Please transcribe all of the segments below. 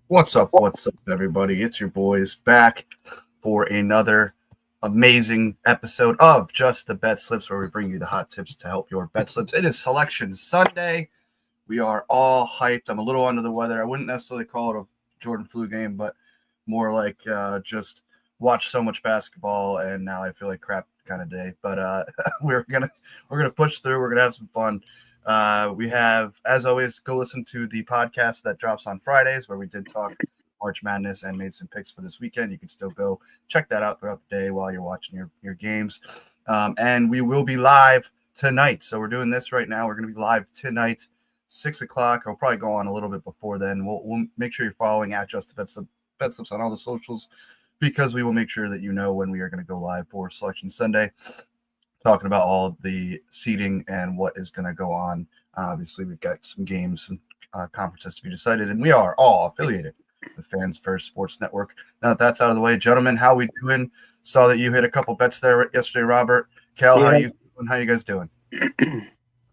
What's up? What's up, everybody? It's your boys back for another amazing episode of Just the Bet Slips, where we bring you the hot tips to help your bet slips. It is Selection Sunday. We are all hyped. I'm a little under the weather. I wouldn't necessarily call it a Jordan flu game, but more like just watch so much basketball, and now I feel like crap kind of day. But we're gonna push through. We're gonna have some fun. We have, as always, go listen to the podcast that drops on Fridays where we did talk March Madness and made some picks for this weekend. You can still go check that out throughout the day while you're watching your games. And we will be live tonight. So we're doing this right now. We're going to be live tonight, 6 o'clock. I'll probably go on a little bit before then. We'll make sure you're following at Just the Bet Slips on all the socials, because we will make sure that you know when we are going to go live for Selection Sunday, talking about all the seeding and what is going to go on. Obviously, we've got some games and conferences to be decided, and we are all affiliated with Fans First Sports Network. Now that that's out of the way, gentlemen, how we doing? Saw that you hit a couple bets there yesterday, Robert. Cal, how you doing? How you guys doing?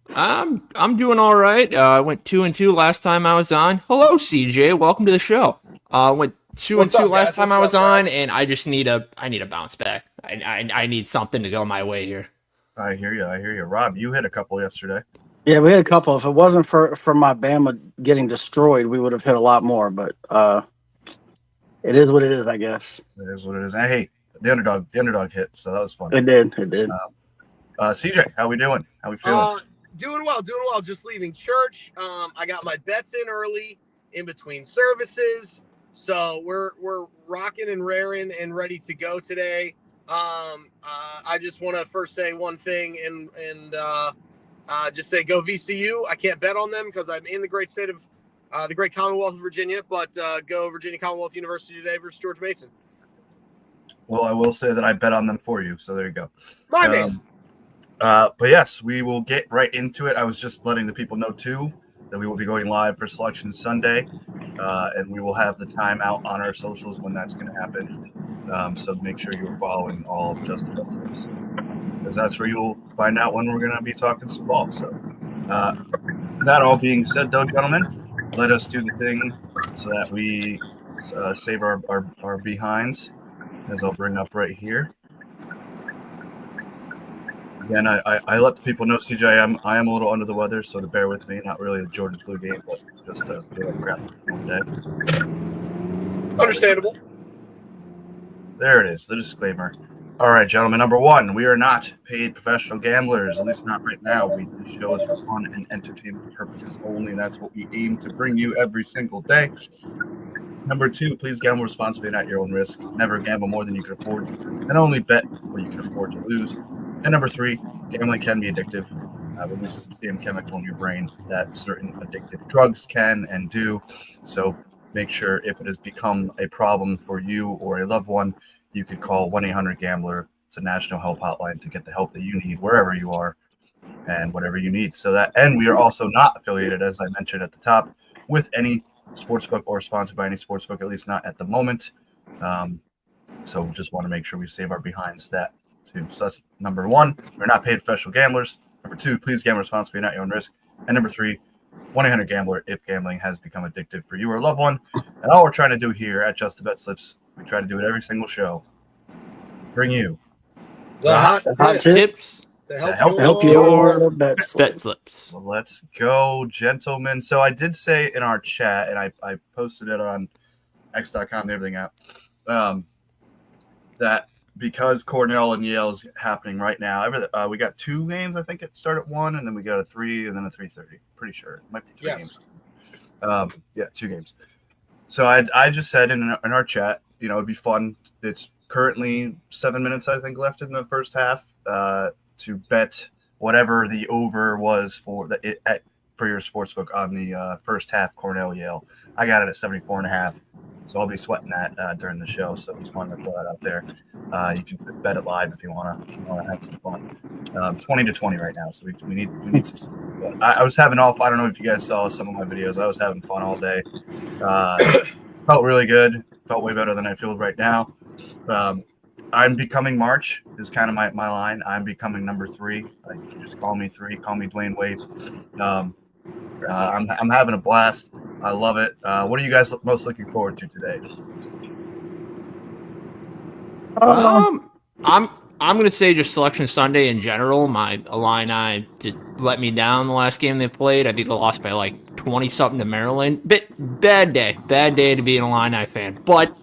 I'm doing all right. I went 2-2 last time I was on. Hello, CJ. Welcome to the show. Went 2-2 last time I was on, and I just need a bounce back. I need something to go my way here. I hear you. I hear you. Rob, you hit a couple yesterday. Yeah, we had a couple. If it wasn't for my Bama getting destroyed, we would have hit a lot more. But it is what it is, I guess. It is what it is. And hey, the underdog hit, so that was fun. It did. CJ, how we doing? How we feeling? Doing well. Just leaving church. I got my bets in early, in between services, so we're rocking and raring and ready to go today. I just want to first say one thing and just say go VCU. I can't bet on them because I'm in the great state of the great Commonwealth of Virginia, but go Virginia Commonwealth University today versus George Mason. Well, I will say that I bet on them for you, so there you go. My man. But yes, we will get right into it. I was just letting the people know too that we will be going live for Selection Sunday, and we will have the time out on our socials when that's going to happen. So make sure you're following all of Just the Bet Slips, because that's where you'll find out when we're going to be talking some ball. So that all being said, though, gentlemen, let us do the thing so that we save our behinds, as I'll bring up right here. Again, I let the people know, CJ, I am a little under the weather, so to bear with me. Not really a Jordan flu game, but just feel like crap one day. Understandable. There it is, the disclaimer. All right, gentlemen. Number one, we are not paid professional gamblers, at least not right now. The show is for fun and entertainment purposes only. That's what we aim to bring you every single day. Number two, please gamble responsibly and at your own risk. Never gamble more than you can afford, and only bet what you can afford to lose. And number three, gambling can be addictive. Releases the same chemical in your brain that certain addictive drugs can and do. So make sure, if it has become a problem for you or a loved one, you could call 1-800-GAMBLER. It's a national help hotline to get the help that you need wherever you are and whatever you need. And we are also not affiliated, as I mentioned at the top, with any sportsbook or sponsored by any sportsbook, at least not at the moment. So just want to make sure we save our behinds that too. So that's number one. We're not paid professional gamblers. Number two, please gamble responsibly and at your own risk. And number three, 1-800-GAMBLER if gambling has become addictive for you or a loved one. And all we're trying to do here at Just the Bet Slips, we try to do it every single show, bring you The hot Tips to Help your bet bet slips. Well, let's go, gentlemen. So I did say in our chat, and I posted it on x.com and everything out, that because Cornell and Yale is happening right now, we got two games. I think it started at 1, and then we got a 3, and then a 3:30. Pretty sure it might be 3 games. Yeah, 2 games. So I just said in our chat, it'd be fun. It's currently 7 minutes, I think, left in the first half to bet whatever the over was for your sportsbook on the first half, Cornell Yale. I got it at 74.5. So I'll be sweating that during the show. So just wanted to throw that out there. You can bet it live if you want to have some fun. 20-20 right now. So we need some. But I was having I don't know if you guys saw some of my videos. I was having fun all day. Felt really good. Felt way better than I feel right now. I'm becoming March is kind of my line. I'm becoming number 3. Like, just call me 3. Call me Dwayne Wade. I'm having a blast. I love it. What are you guys most looking forward to today? I'm gonna say just Selection Sunday in general. My Illini just let me down the last game they played. I think they lost by like 20 something to Maryland. Bad day to be an Illini fan. But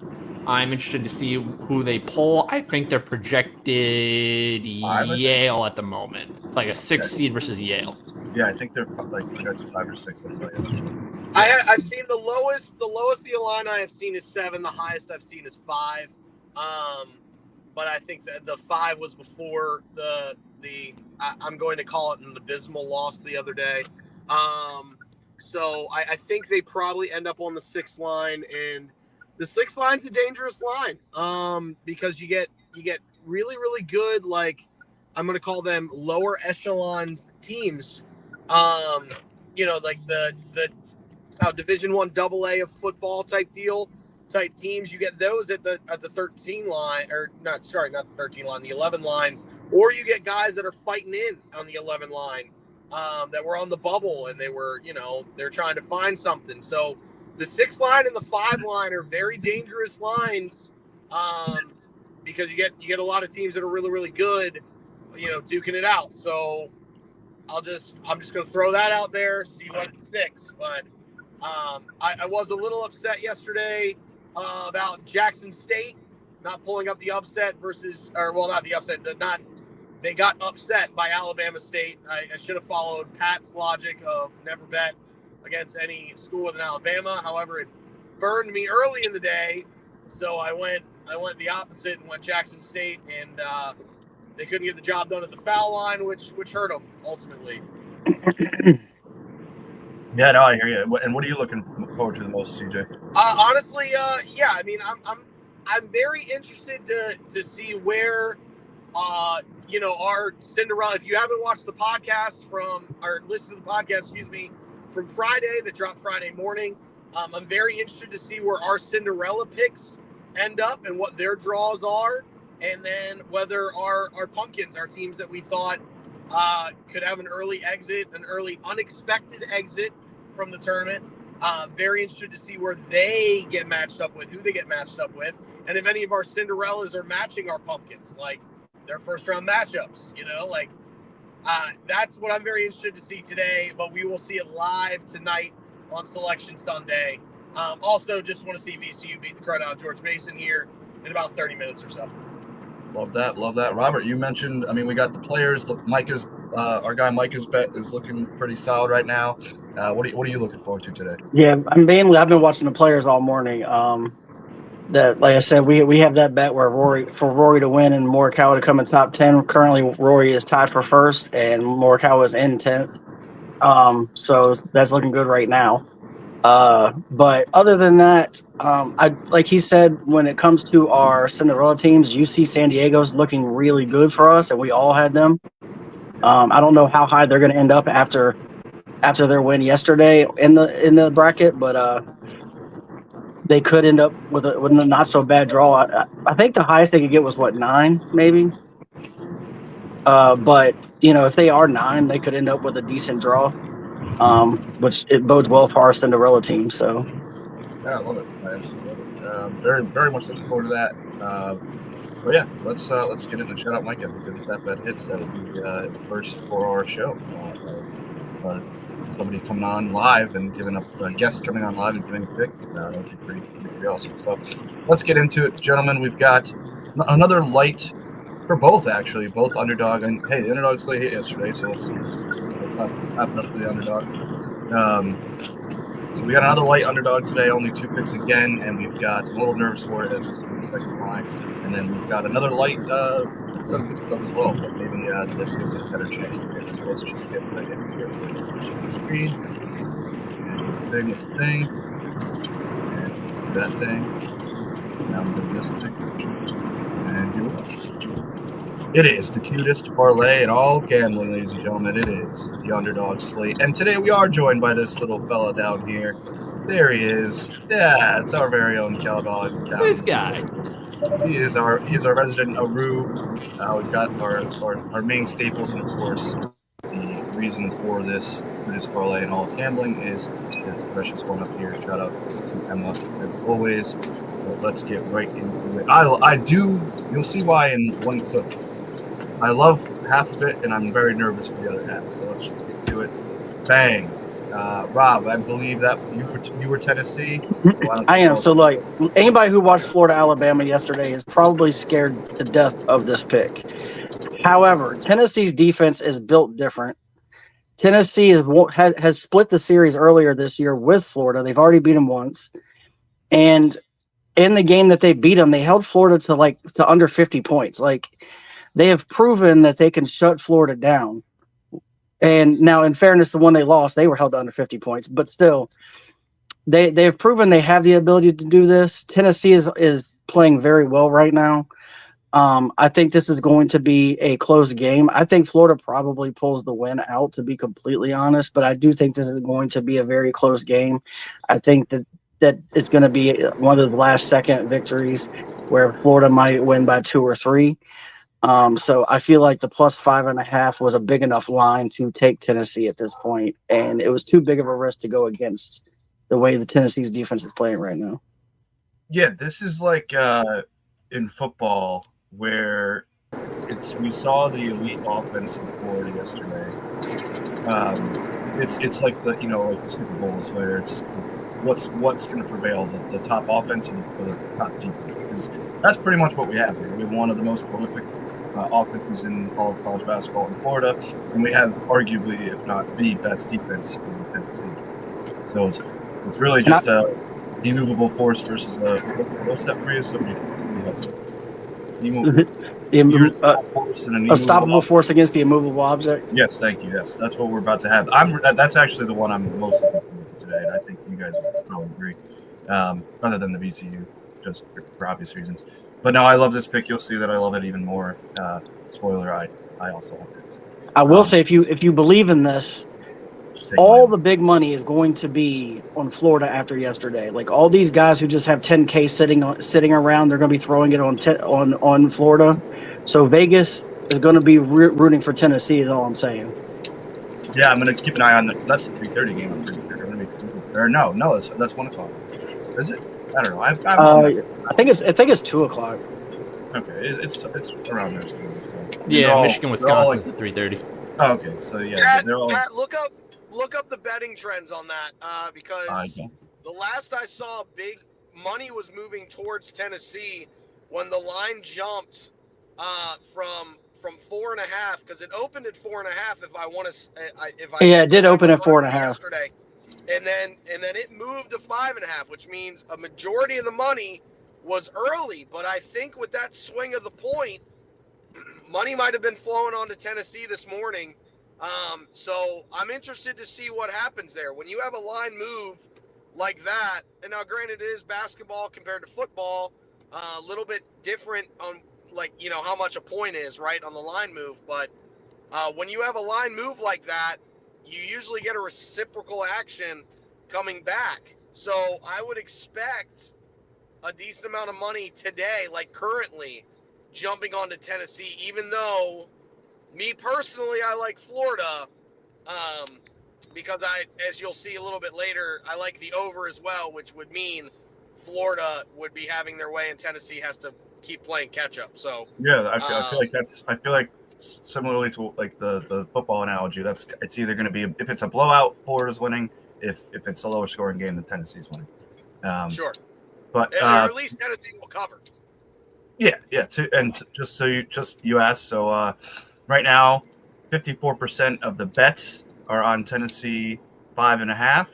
I'm interested to see who they pull. I think they're projected Yale at the moment, like a 6 seed versus Yale. Yeah, I think they're like projected 5 or 6. I saw yesterday. I've seen the lowest the Illini I've seen is 7. The highest I've seen is 5. But I think that the 5 was before I'm going to call it an abysmal loss the other day. So I think they probably end up on the 6th line, and the 6th line's a dangerous line because you get really, really good, like I'm going to call them lower echelon teams. Like the Division I AA of football type teams. You get those at the 13 line, or not the 13 line, the 11 line, or you get guys that are fighting in on the 11 line that were on the bubble and they're trying to find something. So the 6 line and the 5 line are very dangerous lines because you get a lot of teams that are really, really good, duking it out. So I'm just going to throw that out there, see what sticks. But I was a little upset yesterday about Jackson State not pulling up the upset they got upset by Alabama State. I should have followed Pat's logic of never bet against any school with an Alabama. However, it burned me early in the day, so I went the opposite and went Jackson State, and they couldn't get the job done at the foul line, which hurt them ultimately. Yeah, no, I hear you. And what are you looking forward to the most, CJ? Honestly, yeah. I mean, I'm very interested to see where, our Cinderella. If you haven't watched the podcast listened to the podcast, from Friday that dropped Friday morning, I'm very interested to see where our Cinderella picks end up and what their draws are, and then whether our pumpkins, our teams that we thought could have an early unexpected exit from the tournament. Very interested to see where they get matched up with, who they get matched up with, and if any of our Cinderellas are matching our pumpkins, like their first round matchups. That's what I'm very interested to see today. But we will see it live tonight on Selection Sunday. Also, just want to see VCU beat the crud out of George Mason here in about 30 minutes or so. Love that. Robert, you mentioned, we got the players. Our guy Micah's bet is looking pretty solid right now. What are you looking forward to today? Yeah, I've been watching the players all morning. That, like I said, we have that bet where Rory to win and Morikawa to come in top 10. Currently, Rory is tied for first, and Morikawa is in 10th. So that's looking good right now. But other than that, like he said, when it comes to our Cinderella teams, UC San Diego's looking really good for us, and we all had them. I don't know how high they're going to end up after their win yesterday in the bracket, but they could end up with a not so bad draw. I think the highest they could get was 9 maybe. But if they are 9, they could end up with a decent draw, which it bodes well for our Cinderella team. So yeah, I love it. I absolutely love it. Very, very much looking forward to that. But yeah, let's get in and shout out Micah, because if that bet hits, that would be the first for our show. Somebody coming on live and giving a guest coming on live and giving a pick. That would be pretty awesome. So let's get into it, gentlemen. We've got another light for both, actually, both underdog, and hey, the underdog slate hit yesterday, so let's happen up for the underdog. So we got another light underdog today, only 2 picks again, and we've got a little nervous for it as we start the second line, and then we've got another light 7 picks above as well, but maybe that gives it a better chance to get. So let's just get right into it. Share the screen, and do the thing, and do that thing. Now I'm doing this thing, and here we go. It is the cutest parlay in all of gambling, ladies and gentlemen. It is the underdog slate. And today we are joined by this little fella down here. There he is. Yeah, it's our very own Caldog. This guy. He is our resident Aru. We've got our main staples, and of course the reason for this stupidest parlay in all of gambling is Precious one up here. Shout out to Emma as always. But let's get right into it. I do. You'll see why in one clip. I love half of it, and I'm very nervous for the other half. So let's just get to it. Bang. Rob, I believe that you were Tennessee. So I am. So, like, anybody who watched Florida Alabama yesterday is probably scared to death of this pick. However, Tennessee's defense is built different. Tennessee has split the series earlier this year with Florida. They've already beat them once, and in the game that they beat them, they held Florida to under 50 points. Like, they have proven that they can shut Florida down. And now, in fairness, the one they lost, they were held to under 50 points, but still, they've proven they have the ability to do this. Tennessee is playing very well right now. I think this is going to be a close game. I think Florida probably pulls the win out, to be completely honest, but I do think this is going to be a very close game. I think that it's going to be one of the last-second victories where Florida might win by 2 or 3. So I feel like the plus 5.5 was a big enough line to take Tennessee at this point, and it was too big of a risk to go against the way the Tennessee's defense is playing right now. Yeah, this is like in football where we saw the elite offense in Florida yesterday. It's like the like the Super Bowls where it's what's going to prevail, the top offense or the top defense, because that's pretty much what we have here. We have one of the most prolific offenses in all of college basketball in Florida, and we have arguably, if not the best defense in Tennessee. So it's really just a immovable force versus what's that phrase? Somebody help me. Unstoppable force against the immovable object. Yes, thank you. Yes, that's what we're about to have. That's actually the one I'm most looking forward to today, and I think you guys would probably agree. Other than the VCU, just for obvious reasons. But no, I love this pick. You'll see that I love it even more. Spoiler, I also love it. I will say, if you believe in this, all the big money is going to be on Florida after yesterday. Like, all these guys who just have $10K sitting around, they're going to be throwing it on Florida. So Vegas is going to be rooting for Tennessee. Is all I'm saying. Yeah, I'm going to keep an eye on that because that's the 3:30 game. I'm pretty sure. Or no, that's 1 o'clock. Is it? I don't know. I think it's 2 o'clock. Okay, it's around there. So. Yeah, Michigan, Wisconsin's at 3:30. Oh, okay, so yeah, they're all. Pat, look up the betting trends on that because the last I saw, big money was moving towards Tennessee when the line jumped from 4.5, because it opened at 4.5. It did open at 4.5 yesterday. And then it moved to 5.5, which means a majority of the money was early. But I think with that swing of the point, money might have been flowing onto Tennessee this morning. So I'm interested to see what happens there. When you have a line move like that, and now granted it is basketball compared to football, a little bit different on how much a point is, right, on the line move. But when you have a line move like that, you usually get a reciprocal action coming back. So I would expect a decent amount of money today, like currently, jumping onto Tennessee, even though me personally, I like Florida because as you'll see a little bit later, I like the over as well, which would mean Florida would be having their way and Tennessee has to keep playing catch up. So yeah, I feel like similarly to like the football analogy, it's either going to be, if it's a blowout, Florida's winning. If it's a lower scoring game, then Tennessee's winning. Sure, but or at least Tennessee will cover. Yeah. Just you asked. So right now, 54% of the bets are on Tennessee 5.5,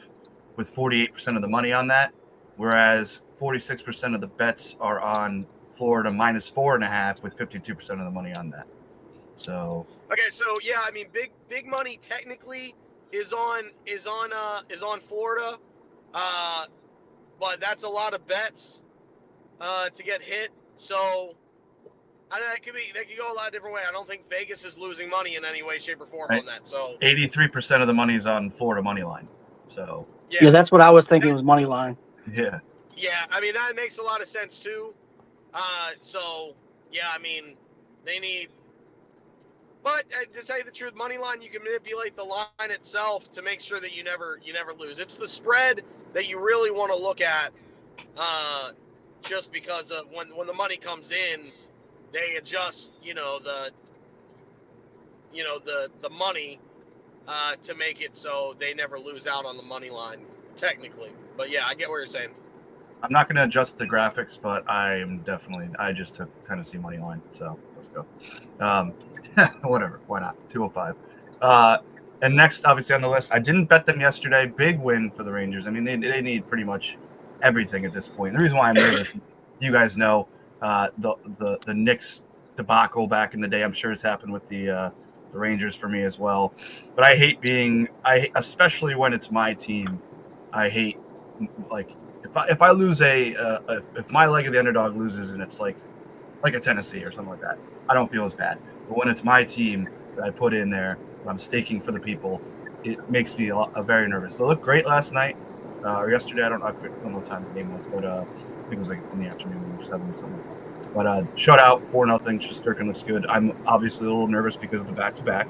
with 48% of the money on that, whereas 46% of the bets are on Florida minus 4.5, with 52% of the money on that. So okay, so yeah, I mean, big money technically is on Florida, but that's a lot of bets to get hit. So that could go a lot of different ways. I don't think Vegas is losing money in any way, shape, or form on that. So 83% of the money is on Florida money line. So yeah, that's what I was thinking was money line. Yeah. Yeah, I mean that makes a lot of sense too. So yeah, I mean they need But to tell you the truth, money line, you can manipulate the line itself to make sure that you never lose. It's the spread that you really want to look at, just because of when the money comes in, they adjust the money to make it so they never lose out on the money line technically. But yeah, I get what you're saying. I'm not going to adjust the graphics, but I just took Tennessee money line, so let's go. Whatever, why not? 205. And next, obviously on the list, I didn't bet them yesterday. Big win for the Rangers. I mean, they need pretty much everything at this point. The reason why I'm nervous, you guys know, the Knicks debacle back in the day. I'm sure it's happened with the Rangers for me as well. But I hate especially when it's my team. I hate like if I lose if my leg of the underdog loses and it's like a Tennessee or something like that, I don't feel as bad. But when it's my team that I put in there, I'm staking for the people, it makes me very nervous. They looked great last night or yesterday. I don't know what time the game was, but I think it was like in the afternoon or 7 something. But shutout 4-0. Shesterkin looks good. I'm obviously a little nervous because of the back-to-back.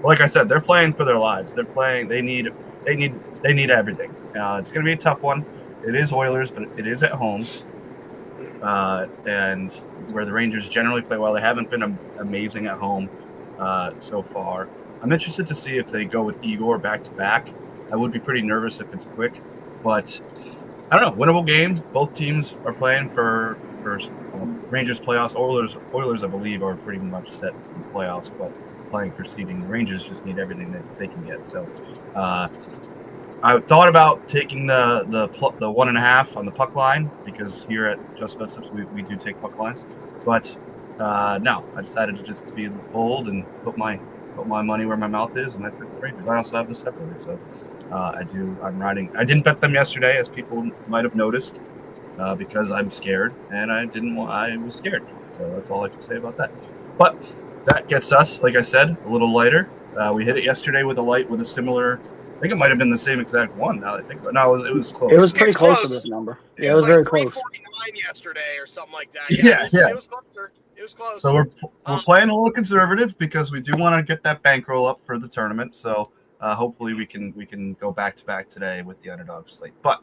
But like I said, they're playing for their lives. They're playing. They need everything. It's going to be a tough one. It is Oilers, but it is at home. And where the Rangers generally play well, they haven't been amazing at home so far. I'm interested to see if they go with Igor back-to-back. I would be pretty nervous if it's quick, but I don't know. Winnable game. Both teams are playing for Rangers playoffs. Oilers, I believe, are pretty much set for the playoffs, but playing for seeding. The Rangers just need everything that they can get. So I thought about taking the 1.5 on the puck line because here at Just Bet Slips we do take puck lines, but no, I decided to just be bold and put my money where my mouth is, and I took the Rangers. I also have this separated, so I'm riding. I didn't bet them yesterday, as people might have noticed, because I'm scared, and I was scared. So that's all I can say about that. But that gets us, like I said, a little lighter. We hit it yesterday with a similar. I think it might have been the same exact one. Now that I think, but no, it was close. It was pretty close to this number. Yeah, it was like very close. 349 yesterday or something like that. Yeah. It was closer. It was close. So we're playing a little conservative because we do want to get that bankroll up for the tournament. So hopefully we can go back to back today with the underdog slate. But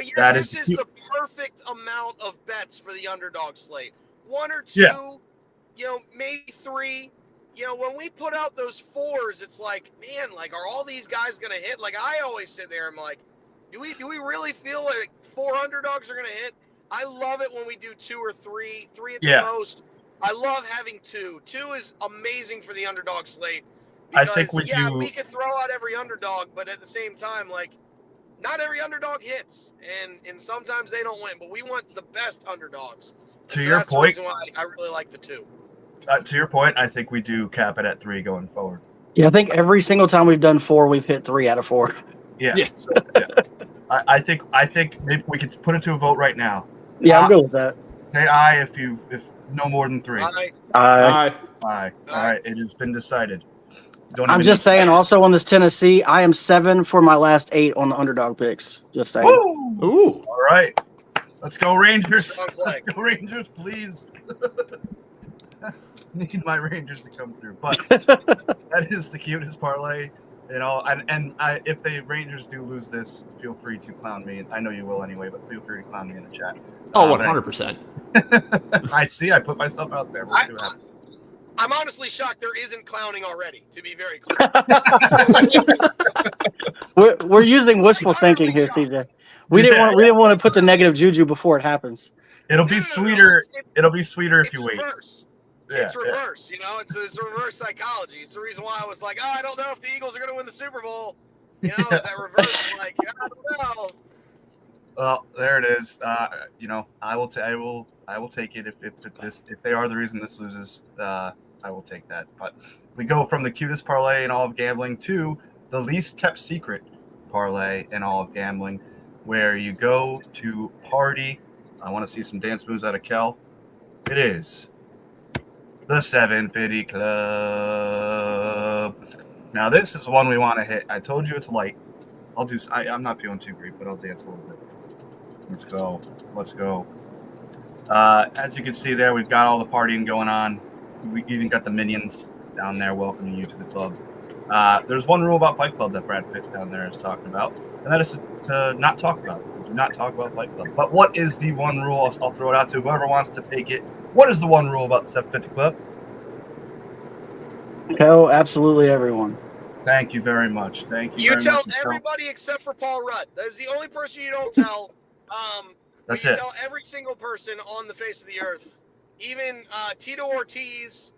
yeah, this is the perfect amount of bets for the underdog slate. 1 or 2, maybe 3. When we put out those 4s, it's like, man, like, are all these guys gonna hit? Like, I always sit there and I'm like, do we really feel like 4 underdogs are gonna hit? I love it when we do 2 or 3 at the most. I love having 2. 2 is amazing for the underdog slate. Because, I think we could throw out every underdog, but at the same time, like, not every underdog hits, and sometimes they don't win. But we want the best underdogs. To your point, that's the reason why I really like the 2. To your point, I think we do cap it at 3 going forward. Yeah, I think every single time we've done 4, we've hit 3 out of 4. Yeah. So, yeah. I think maybe we could put it to a vote right now. Yeah, I'm good with that. Say aye if no more than 3. Aye. Aye. All right, it has been decided. I'm just saying. Also on this Tennessee, I am 7 for my last 8 on the underdog picks. Just saying. Ooh. All right. Let's go Rangers. Let's go Rangers, please. Need my Rangers to come through, but that is the cutest parlay, And if the Rangers do lose this, feel free to clown me. I know you will anyway, but feel free to clown me in the chat. Oh, 100%. I see. I put myself out there. We'll see what happens. I'm honestly shocked there isn't clowning already. To be very clear, we're using wishful thinking here, CJ. We didn't want to put the negative juju before it happens. It'll be sweeter. It'll be sweeter if you wait. It's reverse, it's reverse psychology. It's the reason why I was like, I don't know if the Eagles are going to win the Super Bowl. Is that reverse? Like, I don't know. Well, there it is. I will take it if they are the reason this loses. I will take that. But we go from the cutest parlay in all of gambling to the least kept secret parlay in all of gambling, where you go to party. I want to see some dance moves out of Kel. It is the 750 Club. Now, this is one we want to hit. I told you it's light. I'm not feeling too great, but I'll dance a little bit. Let's go. As you can see there, we've got all the partying going on. We even got the minions down there welcoming you to the club. There's one rule about Fight Club that Brad Pitt down there is talking about, and that is to not talk about it. Do not talk about Fight Club. But what is the one rule? I'll throw it out to whoever wants to take it. What is the one rule about the 750 Club? Tell absolutely everyone. Thank you very much. Thank you. You very tell much. everybody except for Paul Rudd. That is the only person you don't tell. That's you it. tell every single person on the face of the earth, even Tito Ortiz.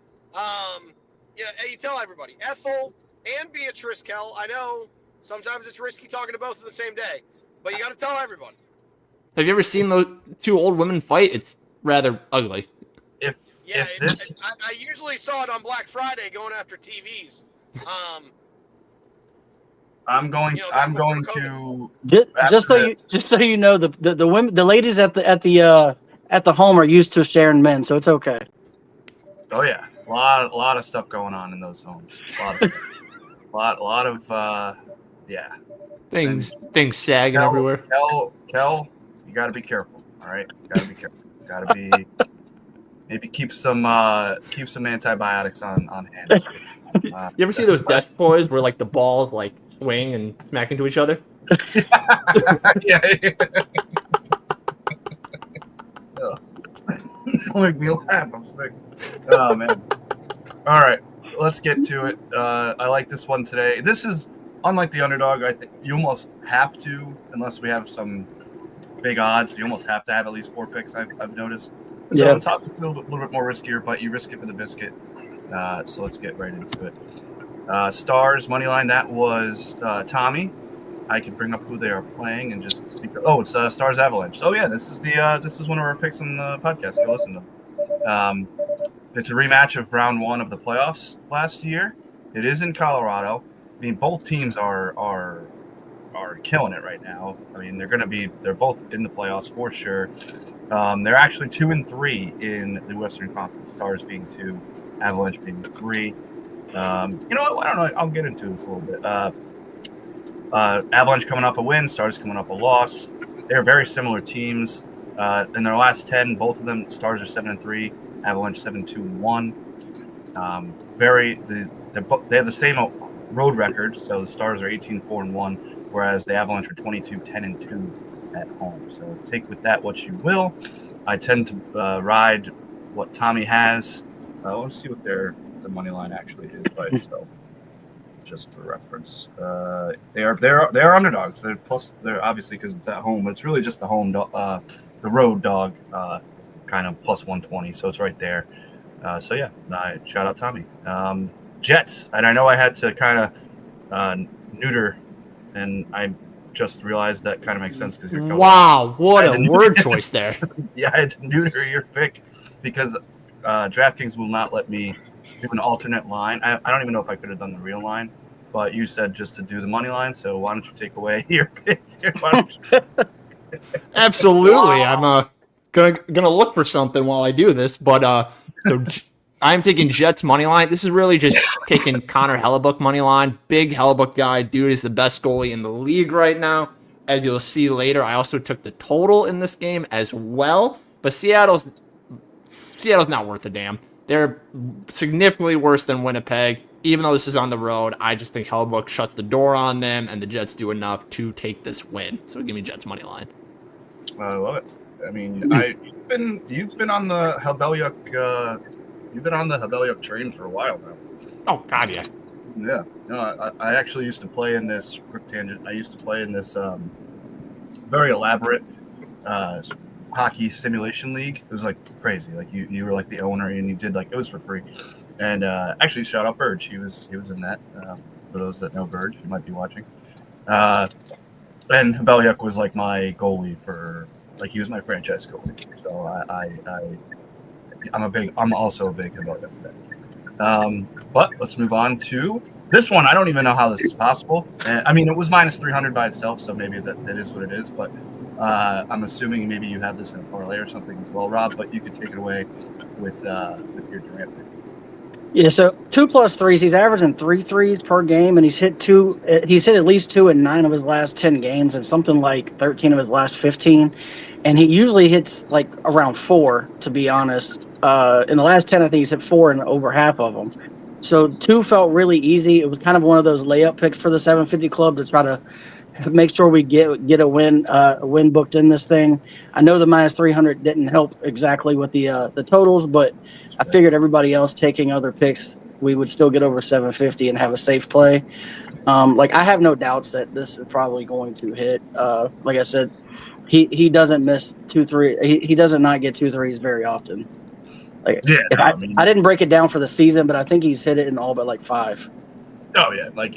You tell everybody. Ethel and Beatrice Kell. I know sometimes it's risky talking to both of the same day, but you got to tell everybody. Have you ever seen those two old women fight? It's rather ugly. I usually saw it on Black Friday going after TVs. I'm going to Just so you know, the women, the ladies at the home are used to sharing men, so it's okay. Oh yeah, a lot of stuff going on in those homes. A lot of stuff. a lot of Things sagging everywhere. Kel, you got to be careful. All right, you got to be careful. Got to be maybe keep some antibiotics on hand. You ever see those desk toys where like the balls like swing and smack into each other? Yeah. Don't make me laugh. I'm sick. Oh man. All right, let's get to it. I like this one today. This is unlike the underdog. I think you almost have to, unless we have some big odds. You almost have to have at least 4 picks. I've noticed. So the top is a little bit more riskier, but you risk it for the biscuit. So let's get right into it. Stars money line. That was Tommy. I can bring up who they are playing and just speak. Oh, it's Stars Avalanche. Oh yeah, this is one of our picks on the podcast. Go listen to them. It's a rematch of round 1 of the playoffs last year. It is in Colorado. I mean, both teams are killing it right now. I mean, they're both in the playoffs for sure. They're actually 2-3 in the Western Conference. Stars being 2, Avalanche being 3. You know what? I don't know. I'll get into this a little bit. Avalanche coming off a win, Stars coming off a loss. They're very similar teams. In their last 10, both of them, Stars are 7-3, Avalanche 7-2-1. They have the same road record, so the Stars are 18-4-1, whereas the Avalanche are 22-10-2 at home. So take with that what you will. I tend to ride what Tommy has. Let's see what their money line actually is by itself. Just for reference, they're underdogs. They're obviously because it's at home, but it's really just the road dog, kind of plus 120. So it's right there. So yeah, shout out Tommy. Jets, and I know I had to kind of neuter, and I just realized that kind of makes sense because you're. Wow, what a word choice there. Yeah, I had to neuter your pick because DraftKings will not let me do an alternate line. I don't even know if I could have done the real line, but you said just to do the money line. So why don't you take away your pick? Absolutely, I'm gonna look for something while I do this, but so I'm taking Jets money line. This is really just taking Connor Hellebuck money line. Big Hellebuck guy, dude is the best goalie in the league right now. As you'll see later, I also took the total in this game as well. But Seattle's not worth a damn. They're significantly worse than Winnipeg. Even though this is on the road, I just think Hellebuck shuts the door on them, and the Jets do enough to take this win. So give me Jets money line. I love it. I mean, you've been on the Hellebuyck. You've been on the Hellebuyck train for a while now. Oh God, yeah. Yeah. No, I actually used to play in this quick tangent. I used to play in this very elaborate hockey simulation league. It was like crazy. Like you were like the owner and you did it was for free. And actually, shout out Burge. He was in that. For those that know Burge, you might be watching. And Hellebuyck was like my goalie for he was my franchise goalie. So I'm also a big Hellebuyck fan. But let's move on to this one. I don't even know how this is possible. I mean, it was minus 300 by itself, so maybe that is what it is. But I'm assuming maybe you have this in a parlay or something as well, Rob. But you could take it away with your Durant pick. Yeah, so 2 + 3s. He's averaging 3 threes per game, and he's hit at least 2 in 9 of his last 10 games, and something like 13 of his last 15. And he usually hits around 4, to be honest. In the last 10, I think he's hit 4 in over half of them. So 2 felt really easy. It was kind of one of those layup picks for the 750 club to try to make sure we get a win booked in this thing. I know the minus 300 didn't help exactly with the totals, but I figured everybody else taking other picks, we would still get over 750 and have a safe play. Like, I have no doubts that this is probably going to hit. Like I said, he doesn't miss 2-3. He doesn't not get 2 threes very often. Like, Yeah, I didn't break it down for the season, but I think he's hit it in all but like 5. Oh yeah, like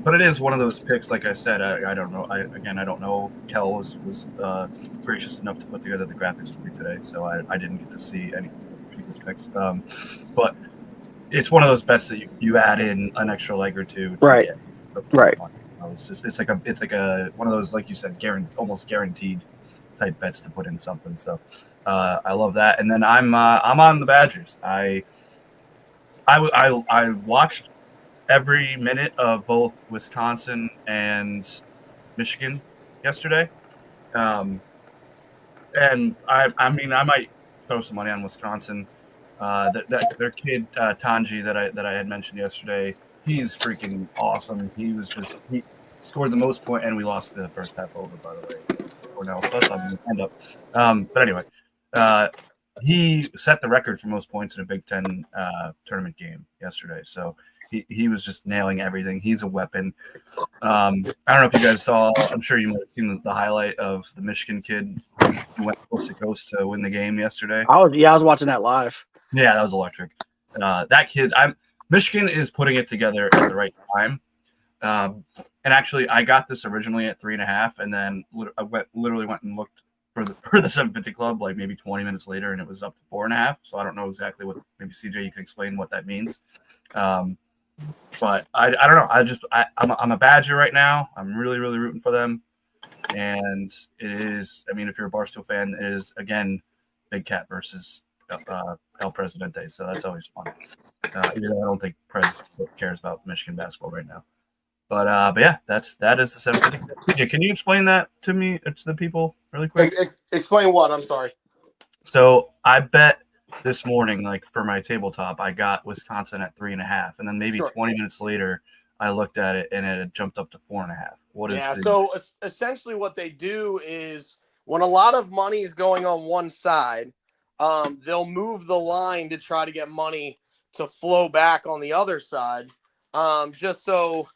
but it is one of those picks. Like I said, I don't know. I don't know. Kel was gracious enough to put together the graphics for me today, so I didn't get to see any people's picks. But it's one of those bets that you add in an extra leg or two. Right. Right. It's like a one of those, like you said, almost guaranteed type bets to put in something. So I love that. And then I'm on the Badgers. I watched every minute of both Wisconsin and Michigan yesterday. And I mean, I might throw some money on Wisconsin. Their kid, Tanji, that I had mentioned yesterday, he's freaking awesome. He scored the most point, and we lost the first half over, by the way. Cornell, so that's on the end up. But anyway, he set the record for most points in a Big Ten tournament game yesterday. So he was just nailing everything. He's a weapon. I don't know if you guys saw. I'm sure you might have seen the highlight of the Michigan kid who went coast to coast to win the game yesterday. I was watching that live. Yeah, that was electric. That kid, Michigan is putting it together at the right time. And actually, I got this originally at 3.5, and then I literally went and looked for the 750 club like maybe 20 minutes later, and it was up to 4.5. So I don't know exactly what. Maybe CJ, you can explain what that means. But I don't know. I'm a Badger right now. I'm really rooting for them, and it is. I mean, if you're a Barstool fan, it is again Big Cat versus El Presidente. So that's always fun. Even though I don't think Prez cares about Michigan basketball right now. But yeah, that is the 750. CJ, can you explain that to me, to the people, really quick? Explain what? I'm sorry. So I bet this morning, like for my tabletop, I got Wisconsin at 3.5, and then maybe 20 minutes later, I looked at it and it had jumped up to 4.5. So essentially, what they do is when a lot of money is going on one side, they'll move the line to try to get money to flow back on the other side, just so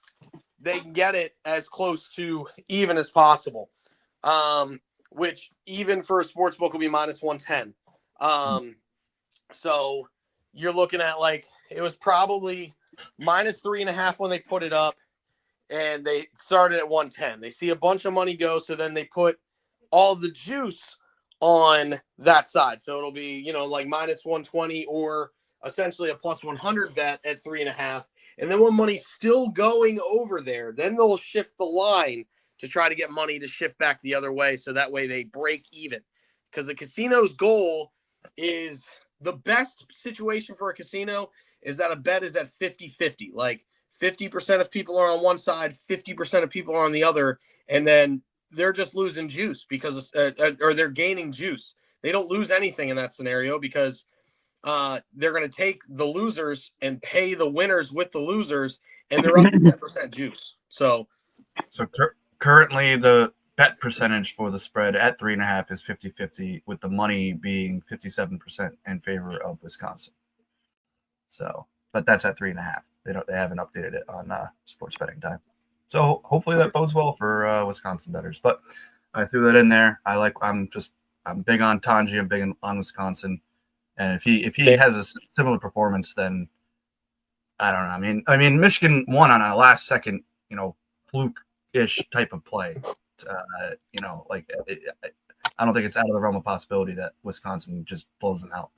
they can get it as close to even as possible, which even for a sports book will be minus 110. So you're looking at like it was probably minus 3.5 when they put it up, and they started at 110. They see a bunch of money go, so then they put all the juice on that side. So it'll be, like minus 120 or essentially a plus 100 bet at 3.5. And then when money's still going over there, then they'll shift the line to try to get money to shift back the other way. So that way they break even. Because the casino's goal is the best situation for a casino is that a bet is at 50-50. Like 50% of people are on one side, 50% of people are on the other. And then they're just losing juice because, or they're gaining juice. They don't lose anything in that scenario because they're going to take the losers and pay the winners with the losers, and they're up to 10% juice. So currently the bet percentage for the spread at 3.5 is 50-50, with the money being 57% in favor of Wisconsin. So, but that's at 3.5. They haven't updated it on Sports Betting Time. So hopefully that bodes well for Wisconsin bettors. But I threw that in there. I'm big on Tanji. I'm big on Wisconsin. And if he has a similar performance, then I don't know. I mean, Michigan won on a last second, fluke-ish type of play. I don't think it's out of the realm of possibility that Wisconsin just blows them out.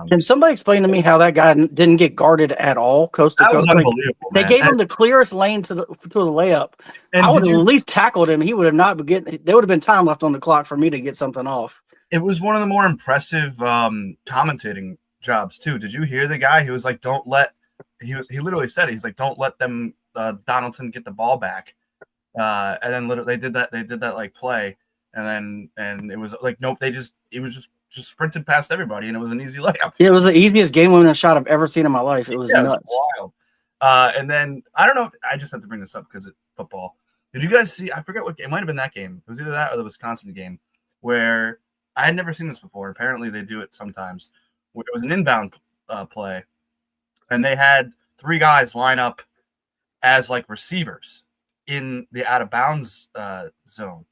Can somebody explain to me how that guy didn't get guarded at all, coast to coast? That was unbelievable. They gave him the clearest lane to the layup. I would have at least tackled him. He would have not been getting. There would have been time left on the clock for me to get something off. It was one of the more impressive commentating jobs too. Did you hear the guy? He was like, "Don't let." He literally said it. He's like, "Don't let them Donaldson get the ball back." And then literally they did that like play, and it was like, nope. It was just just sprinted past everybody, and it was an easy layup. Yeah, it was the easiest game-winning shot I've ever seen in my life. It was Yeah, nuts. it was wild. And then I don't know. I just have to bring this up because it's football. Did you guys see? I forget what game. It might have been that game. It was either that or the Wisconsin game where I had never seen this before. Apparently, they do it sometimes. Where it was an inbound play, and they had 3 guys line up as like receivers in the out of bounds zone,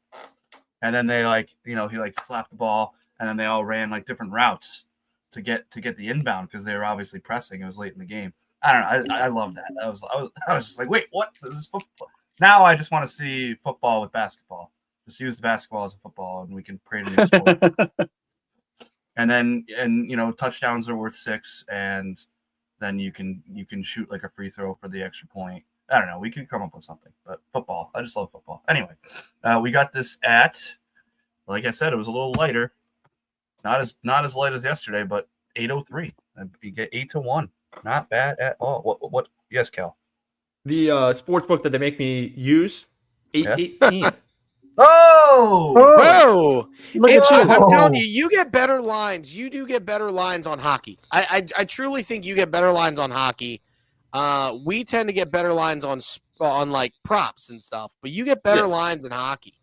and then they he slapped the ball, and then they all ran like different routes to get the inbound because they were obviously pressing. It was late in the game. I don't know. I love that. I was just like, wait, what? This is football. Now I just want to see football with basketball. Just use the basketball as a football, and we can create a new sport. and touchdowns are worth 6, and then you can shoot like a free throw for the extra point. I don't know. We could come up with something, but football. I just love football. Anyway, we got this at, like I said, it was a little lighter. Not as light as yesterday, but 803. You get 8-1. Not bad at all. What? Yes, Cal. The sports book that they make me use, 818. Oh! Whoa! Look at you. I'm telling you, you get better lines. You do get better lines on hockey. I truly think you get better lines on hockey. We tend to get better lines on like props and stuff, but you get better lines in hockey.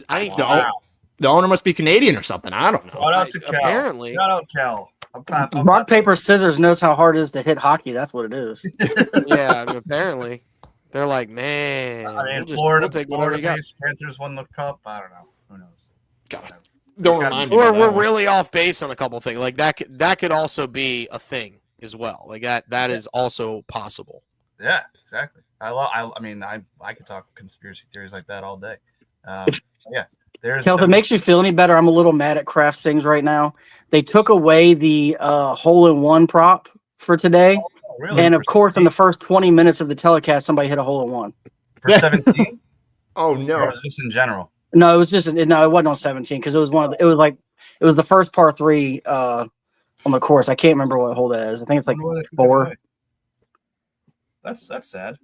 I think The owner must be Canadian or something. I don't know. Shout out to Cal. Apparently. Shout out Cal. Rock, paper, scissors knows how hard it is to hit hockey. That's what it is. Yeah, apparently. They're like, man. Florida, we'll take whatever you got. Panthers won the cup. I don't know. Who knows? God. Don't remind me. Or of we're that one. really off base on a couple things. Like that could also be a thing as well. Like that is also possible. Yeah, exactly. I could talk conspiracy theories like that all day. Yeah. Kel, if it makes you feel any better, I'm a little mad at Kraft Sings right now. They took away the hole-in-one prop for today. Oh, really? And, of course, in the first 20 minutes of the telecast, somebody hit a hole-in-one. For 17? Oh, Or no. was this in general? No, it was just it wasn't on 17 because it was it was the first par 3 on the course. I can't remember what hole that is. I think it's like 4. That's sad.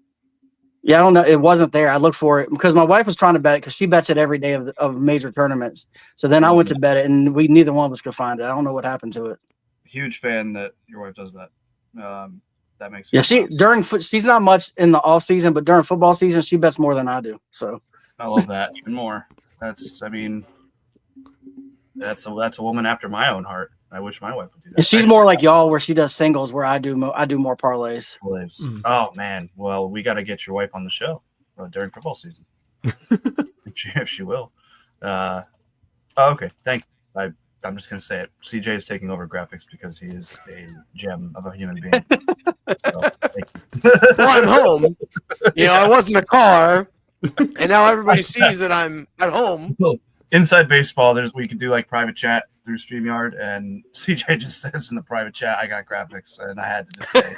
Yeah, I don't know. It wasn't there. I looked for it because my wife was trying to bet it because she bets it every day of major tournaments. So then I went to bet it, and neither one of us could find it. I don't know what happened to it. Huge fan that your wife does that. That makes Yeah, she's not much in the off season, but during football season, she bets more than I do. So I love that even more. That's a woman after my own heart. I wish my wife would do that. and she's more like y'all, where she does singles, where I do more parlays. Oh man, well we got to get your wife on the show during football season, if she will. Okay, thank you. I'm just gonna say it. CJ is taking over graphics because he is a gem of a human being. So, thank you. Well, I'm home. I was in a car, and now everybody sees that I'm at home. Inside baseball, we could do like private chat through StreamYard, and CJ just says in the private chat, "I got graphics," and I had to just say.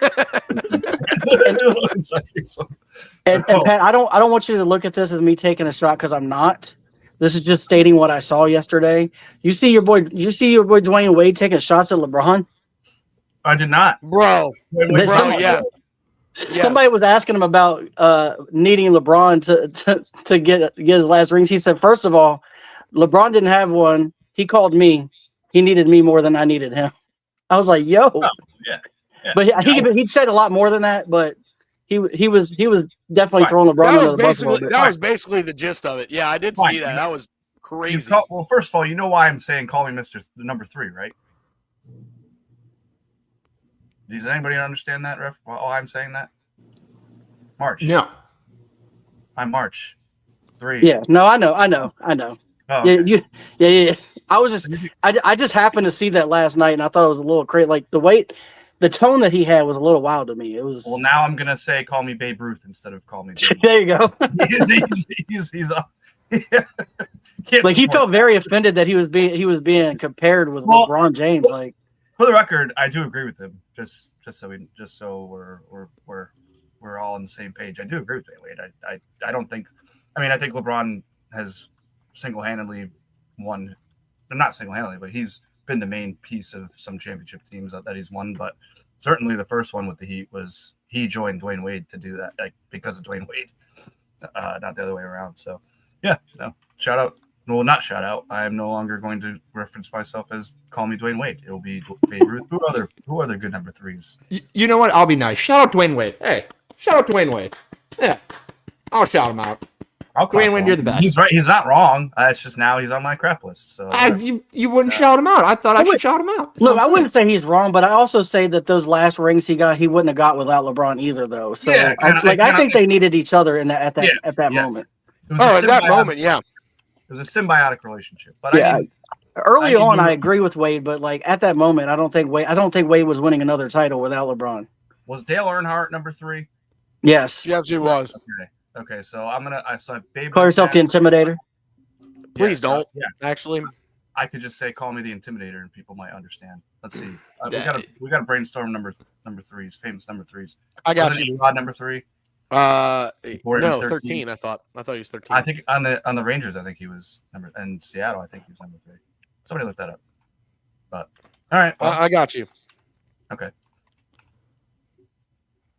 And Pat, I don't want you to look at this as me taking a shot because I'm not. This is just stating what I saw yesterday. You see your boy Dwayne Wade taking shots at LeBron? I did not, Bro. Yeah. Somebody was asking him about needing LeBron to get his last rings. He said, first of all, LeBron didn't have one. He called me. He needed me more than I needed him. I was like, yo. Oh, yeah. But he said a lot more than that, but he was definitely throwing LeBron under the bus a little bit. That was basically the gist of it. Yeah, I did see that. That was crazy. Well, first of all, you know why I'm saying call me Mr. Number 3, right? Does anybody understand that, Ref? Why I'm saying that? March. No. I'm March 3. Yeah. No, I know. Oh, okay. Yeah. I just happened to see that last night, and I thought it was a little crazy. Like the tone that he had was a little wild to me. It was. Well, now I'm gonna say call me Babe Ruth instead of call me. Babe There you go. he's like he felt very offended that he was being compared with LeBron James. Like, for the record, I do agree with him. Just so we're all on the same page. I do agree with Wade. I don't think. I think LeBron has single-handedly won. Not single-handedly, but he's been the main piece of some championship teams that he's won. But certainly the first one with the Heat was he joined Dwayne Wade to do that, like because of Dwayne Wade, not the other way around. So yeah, no, shout out well, not shout out. I am no longer going to reference myself as call me Dwayne Wade. It will be Babe Ruth. Who other good number threes? You know what? I'll be nice. Shout out Dwayne Wade. Hey, shout out Dwayne Wade. Yeah, I'll shout him out. I'll call Dwayne Wade, you're the best. He's right. He's not wrong. It's just now he's on my crap list. So You wouldn't shout him out. I thought I should shout him out. That's Look, what I I'm wouldn't say he's wrong, but I also say that those last rings he got, he wouldn't have got without LeBron either, though. So, Yeah, I think they needed each other in that at that yes. moment. It was Oh, a at that symbiotic- moment, yeah. It was a symbiotic relationship. But Yeah, I mean, early I on, can- I agree with Wade, but like at that moment, I don't think Wade was winning another title without LeBron. was Dale Earnhardt number 3? Yes, Yes, it was. Okay. So I'm gonna. I have Babe. call yourself the Intimidator. Please so, don't. Yeah, Actually, I could just say call me the Intimidator, and people might understand. Let's see. Yeah. We gotta brainstorm number threes, famous number threes. I got Wasn't you. Erod number 3? No, Or it was 13. 13. I thought he was 13. I think on the Rangers, I think he was number. And Seattle, I think he was number 3. Somebody look that up. But all right. Well, I got you. okay.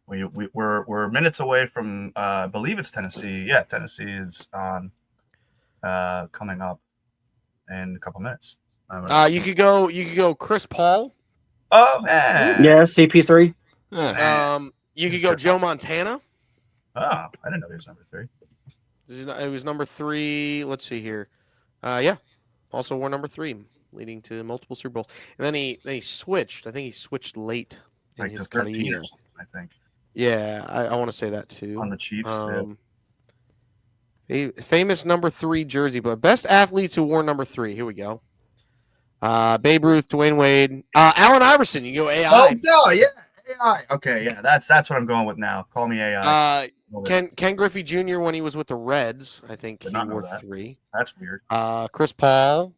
We're minutes away from I believe it's Tennessee. Yeah, Tennessee is on coming up in a couple minutes. You could go Chris Paul. Oh man. Yeah, CP3. Yeah. You could go Joe Montana. Oh, I didn't know he was number 3. It was number 3. Let's see here. Yeah, also wore number 3, leading to multiple Super Bowls. And then he switched. I think he switched late in Like his the 13 career. or something, I think. Yeah, I want to say that too. On the Chiefs. Yeah. Famous number 3 jersey, but best athletes who wore number 3. Here we go. Babe Ruth, Dwayne Wade, Allen Iverson. You go AI. Oh no, yeah. AI. Okay, yeah, that's what I'm going with now. Call me AI. Ken Griffey Jr. when he was with the Reds, I think Did he not know wore that. 3. That's weird. Chris Paul,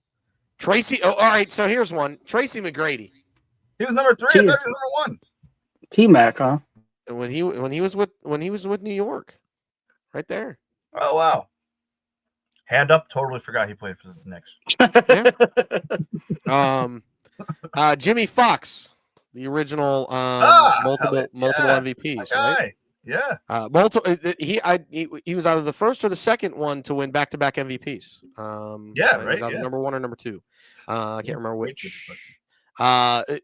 Tracy. Oh, all right. So here's one. Tracy McGrady. He was number 3. I thought he was number 1. T-Mac, huh? When he was with New York, right there. Oh wow. Hand up. Totally forgot he played for the Knicks. Jimmy Fox, the original multiple MVPs, That right? guy. Yeah. He was either the first or the second one to win back-to-back MVPs. Yeah, He was right, either yeah. number 1 or number 2. I can't remember which. The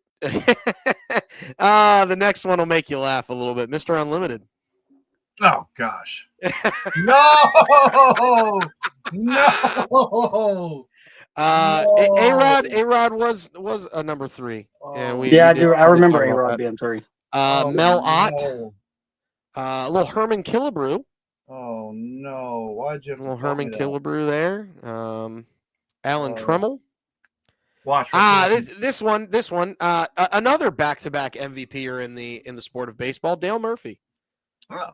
next one will make you laugh a little bit. Mr. Unlimited. Oh gosh. No. No. A-Rod was a number 3. And we Yeah, I did- do. we I did remember talk about A-Rod that. being 3. Mel Ott, No. a little Herman Killebrew, Oh no! Why'd you? a little Herman Killebrew there. Alan Oh. Tremmel. Watch. This one. Another back-to-back MVPer in the sport of baseball, Dale Murphy. Oh,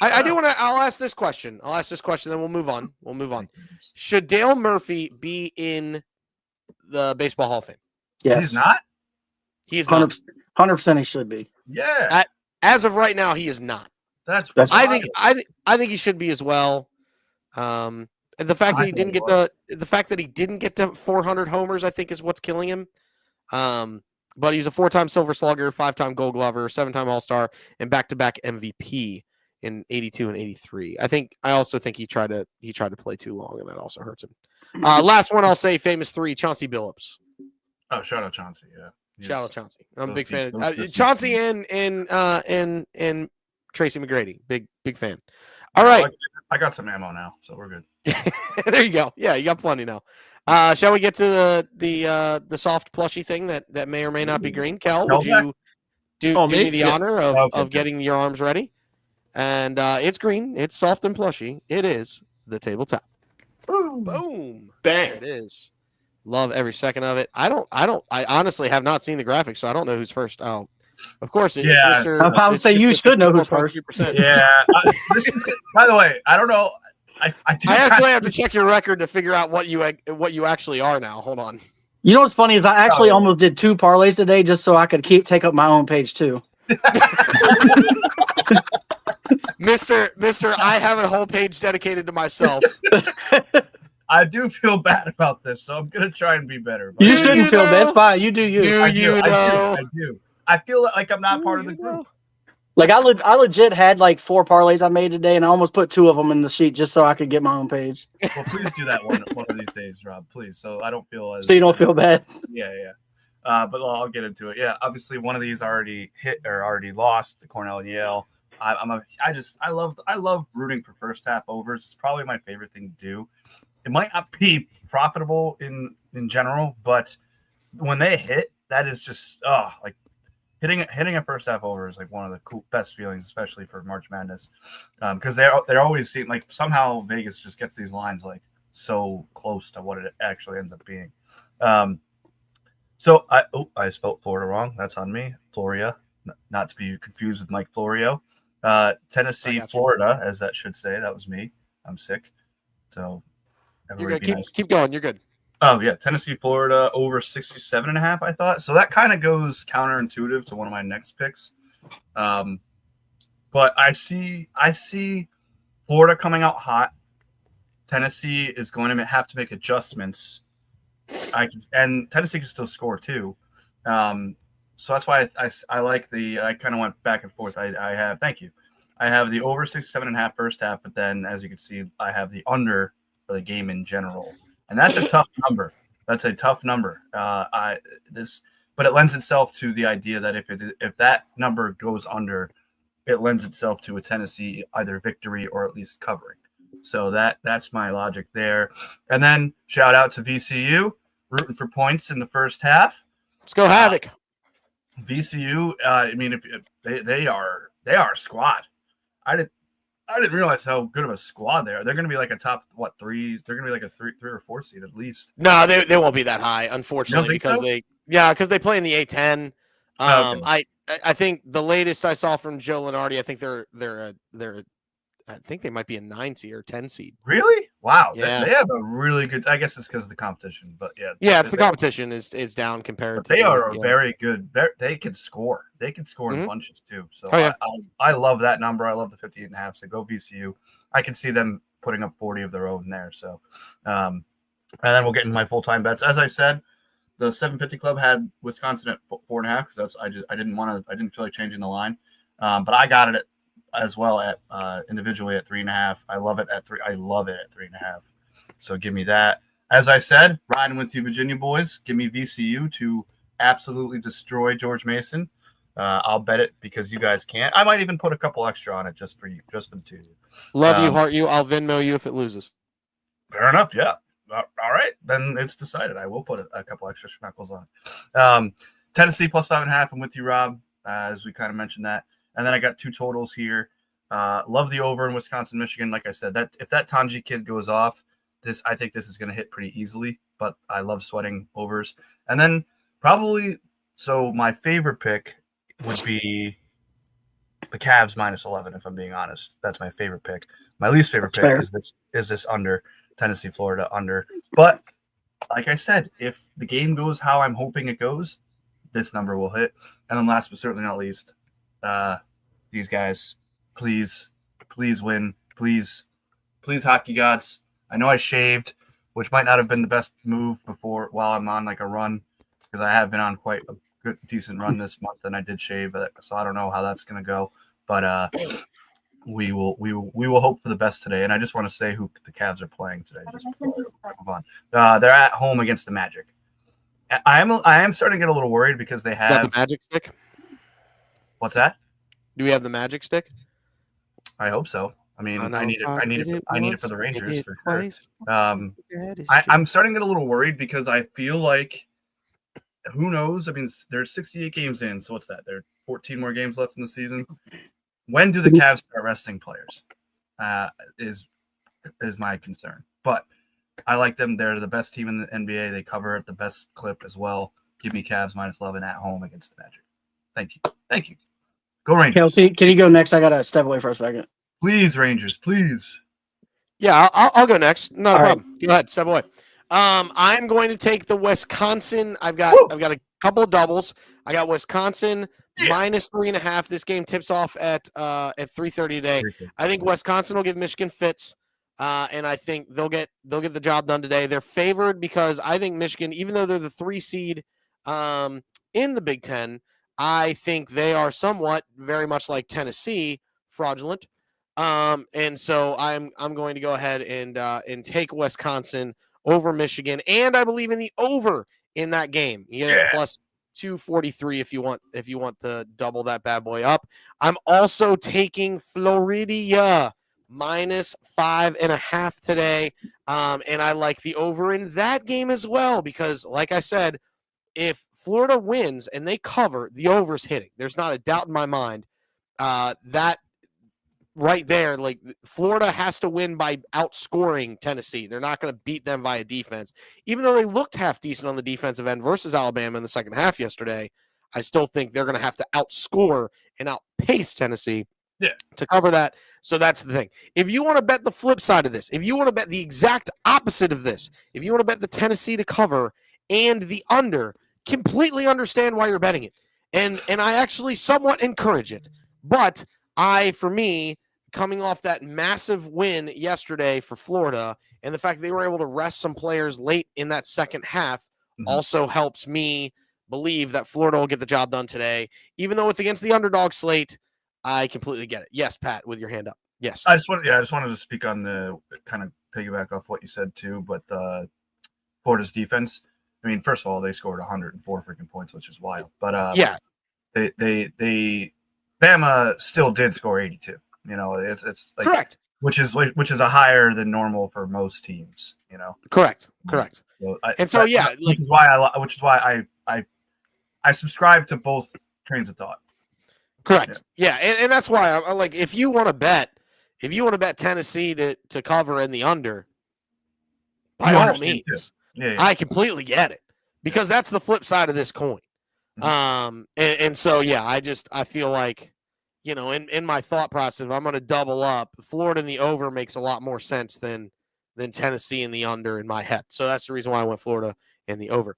I do want to. I'll ask this question. Then we'll move on. Should Dale Murphy be in the Baseball Hall of Fame? Yes. He's not. He is not. 100% he should be. Yeah. As of right now, he is not. That's- I think he should be as well. The fact that he didn't get the fact that he didn't get to 400 homers, I think, is what's killing him. But he's a 4-time Silver Slugger, 5-time Gold Glover, 7-time All-Star, and back-to-back MVP in 82 and 83. I also think he tried to play too long, and that also hurts him. Last one I'll say, famous 3, Chauncey Billups. Oh, shout out Chauncey. Yeah. Shout out Chauncey. I'm a big fan of those Chauncey and Tracy McGrady. Big fan. All right. I got some ammo now, so we're good. There you go. Yeah, you got plenty now. Shall we get to the soft plushy thing that may or may not be green? Kel, would you do me the honor of getting your arms ready? And it's green. It's soft and plushy. It is the tabletop. Boom. Bang. There it is. Love every second of it. I honestly have not seen the graphics, so I don't know who's first. Oh, of course. It's Yeah, Mr. I'm about to say you should know who's first. 54.3%. Yeah. This is. By the way, I don't know. I actually have to check your record to figure out what you actually are now. Hold on. You know what's funny is I actually almost did 2 parlays today just so I could take up my own page too. Mr. I have a whole page dedicated to myself. I do feel bad about this, so I'm gonna try and be better. You Do shouldn't you feel though? bad. It's fine. You do you. Do I you do. though? I do. I feel like I'm not part of the group. Like I legit had like 4 parlays I made today, and I almost put 2 of them in the sheet just so I could get my own page, Well, please do that one of these days, Rob. Please, so I don't feel as so you don't feel bad. Yeah. But I'll get into it. Yeah, obviously one of these already hit or already lost to Cornell and Yale. I love rooting for first half overs. It's probably my favorite thing to do. It might not be profitable in general, but when they hit, that is just like hitting a first half over is like one of the best feelings, especially for March Madness, because they're always seem like somehow Vegas just gets these lines like so close to what it actually ends up being. So I spelled Florida wrong. That's on me. Floria, not to be confused with Mike Florio. Tennessee, Florida, as that should say. That was me. I'm sick. So you're good. Keep going. You're good. Oh yeah, Tennessee, Florida over 67.5. I thought so. That kind of goes counterintuitive to one of my next picks. But I see Florida coming out hot. Tennessee is going to have to make adjustments. And Tennessee can still score too. So that's why I like I kind of went back and forth. I have the over 67.5 first half, but then as you can see, I have the under for the game in general. And that's a tough number. That's a tough number. But it lends itself to the idea that if that number goes under, it lends itself to a Tennessee either victory or at least covering. So that's my logic there. And then shout out to VCU, rooting for points in the first half. Let's go Havoc. VCU. I mean, if they are a squad. I didn't realize how good of a squad they are. They're going to be like a top 3. They're going to be like a 3 or 4 seed at least. No, they won't be that high, unfortunately, because they play in the A10. Okay. I think the latest I saw from Joe Lenardi, I think I think they might be a 9 seed or 10 seed. Really? Wow. Yeah. They have a really good. I guess it's because of the competition, but yeah. Yeah, it's the competition is down compared. But they are very good. They can score. They can score in bunches too. So I love that number. I love the 58.5. So go VCU. I can see them putting up 40 of their own there. So, and then we'll get into my full time bets. As I said, the 750 Club had Wisconsin at 4.5 because I didn't feel like changing the line, but I got it as well at individually at 3.5. I love it at 3. I love it at 3.5. So give me that. As I said, riding with you, Virginia boys. Give me VCU to absolutely destroy George Mason. I'll bet it because you guys can't. I might even put a couple extra on it just for you, just for the two of you. Love you, heart you. I'll Venmo you if it loses. Fair enough. Yeah. All right. Then it's decided. I will put a couple extra schmeckles on it. Tennessee plus 5.5. I'm with you, Rob, as we kind of mentioned that. And then I got 2 totals here. Love the over in Wisconsin, Michigan. Like I said, that if that Tanji kid goes off, I think this is going to hit pretty easily. But I love sweating overs. And then probably, so my favorite pick would be the Cavs minus 11. If I'm being honest, that's my favorite pick. My least favorite pick is this under Tennessee, Florida under. But like I said, if the game goes how I'm hoping it goes, this number will hit. And then last but certainly not least. These guys, please win. Please, hockey gods. I know I shaved, which might not have been the best move while I'm on like a run, because I have been on quite a good, decent run this month, and I did shave. So I don't know how that's going to go, but we will hope for the best today. And I just want to say who the Cavs are playing today. Just before we move on, they're at home against the Magic. I am starting to get a little worried because they have the Magic stick. What's that? Do we have the Magic stick? I hope so. I mean, I need it for the Rangers for sure. I'm starting to get a little worried because I feel like, who knows? I mean, there's 68 games in, so what's that? There are 14 more games left in the season. When do the Cavs start resting players? Is my concern. But I like them. They're the best team in the NBA. They cover at the best clip as well. Give me Cavs minus 11 at home against the Magic. Thank you. Go Rangers. Kelsey, can you go next? I got to step away for a second. Please, Rangers, please. Yeah, I'll go next. Not a problem. Right. Go ahead, step away. I'm going to take the Wisconsin. I've got a couple of doubles. I got Wisconsin minus 3.5. This game tips off at 3:30 today. I think Wisconsin will give Michigan fits, and I think they'll get the job done today. They're favored because I think Michigan, even though they're the 3 seed in the Big Ten, I think they are somewhat very much like Tennessee, fraudulent. And so I'm going to go ahead and take Wisconsin over Michigan, and I believe in the over in that game. You get it plus 243 if you want to double that bad boy up. I'm also taking Florida minus 5.5 today. And I like the over in that game as well, because like I said, if Florida wins and they cover, the over's hitting. There's not a doubt in my mind. That right there, like Florida has to win by outscoring Tennessee. They're not going to beat them via defense. Even though they looked half decent on the defensive end versus Alabama in the second half yesterday, I still think they're going to have to outscore and outpace Tennessee to cover that. So that's the thing. If you want to bet the flip side of this, if you want to bet the exact opposite of this, if you want to bet the Tennessee to cover and the under, completely understand why you're betting it. And I actually somewhat encourage it. But for me, coming off that massive win yesterday for Florida and the fact they were able to rest some players late in that second half also helps me believe that Florida will get the job done today. Even though it's against the underdog slate, I completely get it. Yes, Pat, with your hand up. Yes. I just wanted to speak on the kind of piggyback off what you said too, but Florida's defense. I mean, first of all, they scored 104 freaking points, which is wild. But they Bama still did score 82. You know, it's like, correct, which is a higher than normal for most teams. You know, correct. Which is why I subscribe to both trains of thought. Correct. Yeah, and that's why I'm like, if you want to bet Tennessee to cover in the under, by all means, I completely get it, because that's the flip side of this coin. And so I feel like, you know, in my thought process, I'm going to double up. Florida in the over makes a lot more sense than Tennessee in the under in my head. So that's the reason why I went Florida in the over.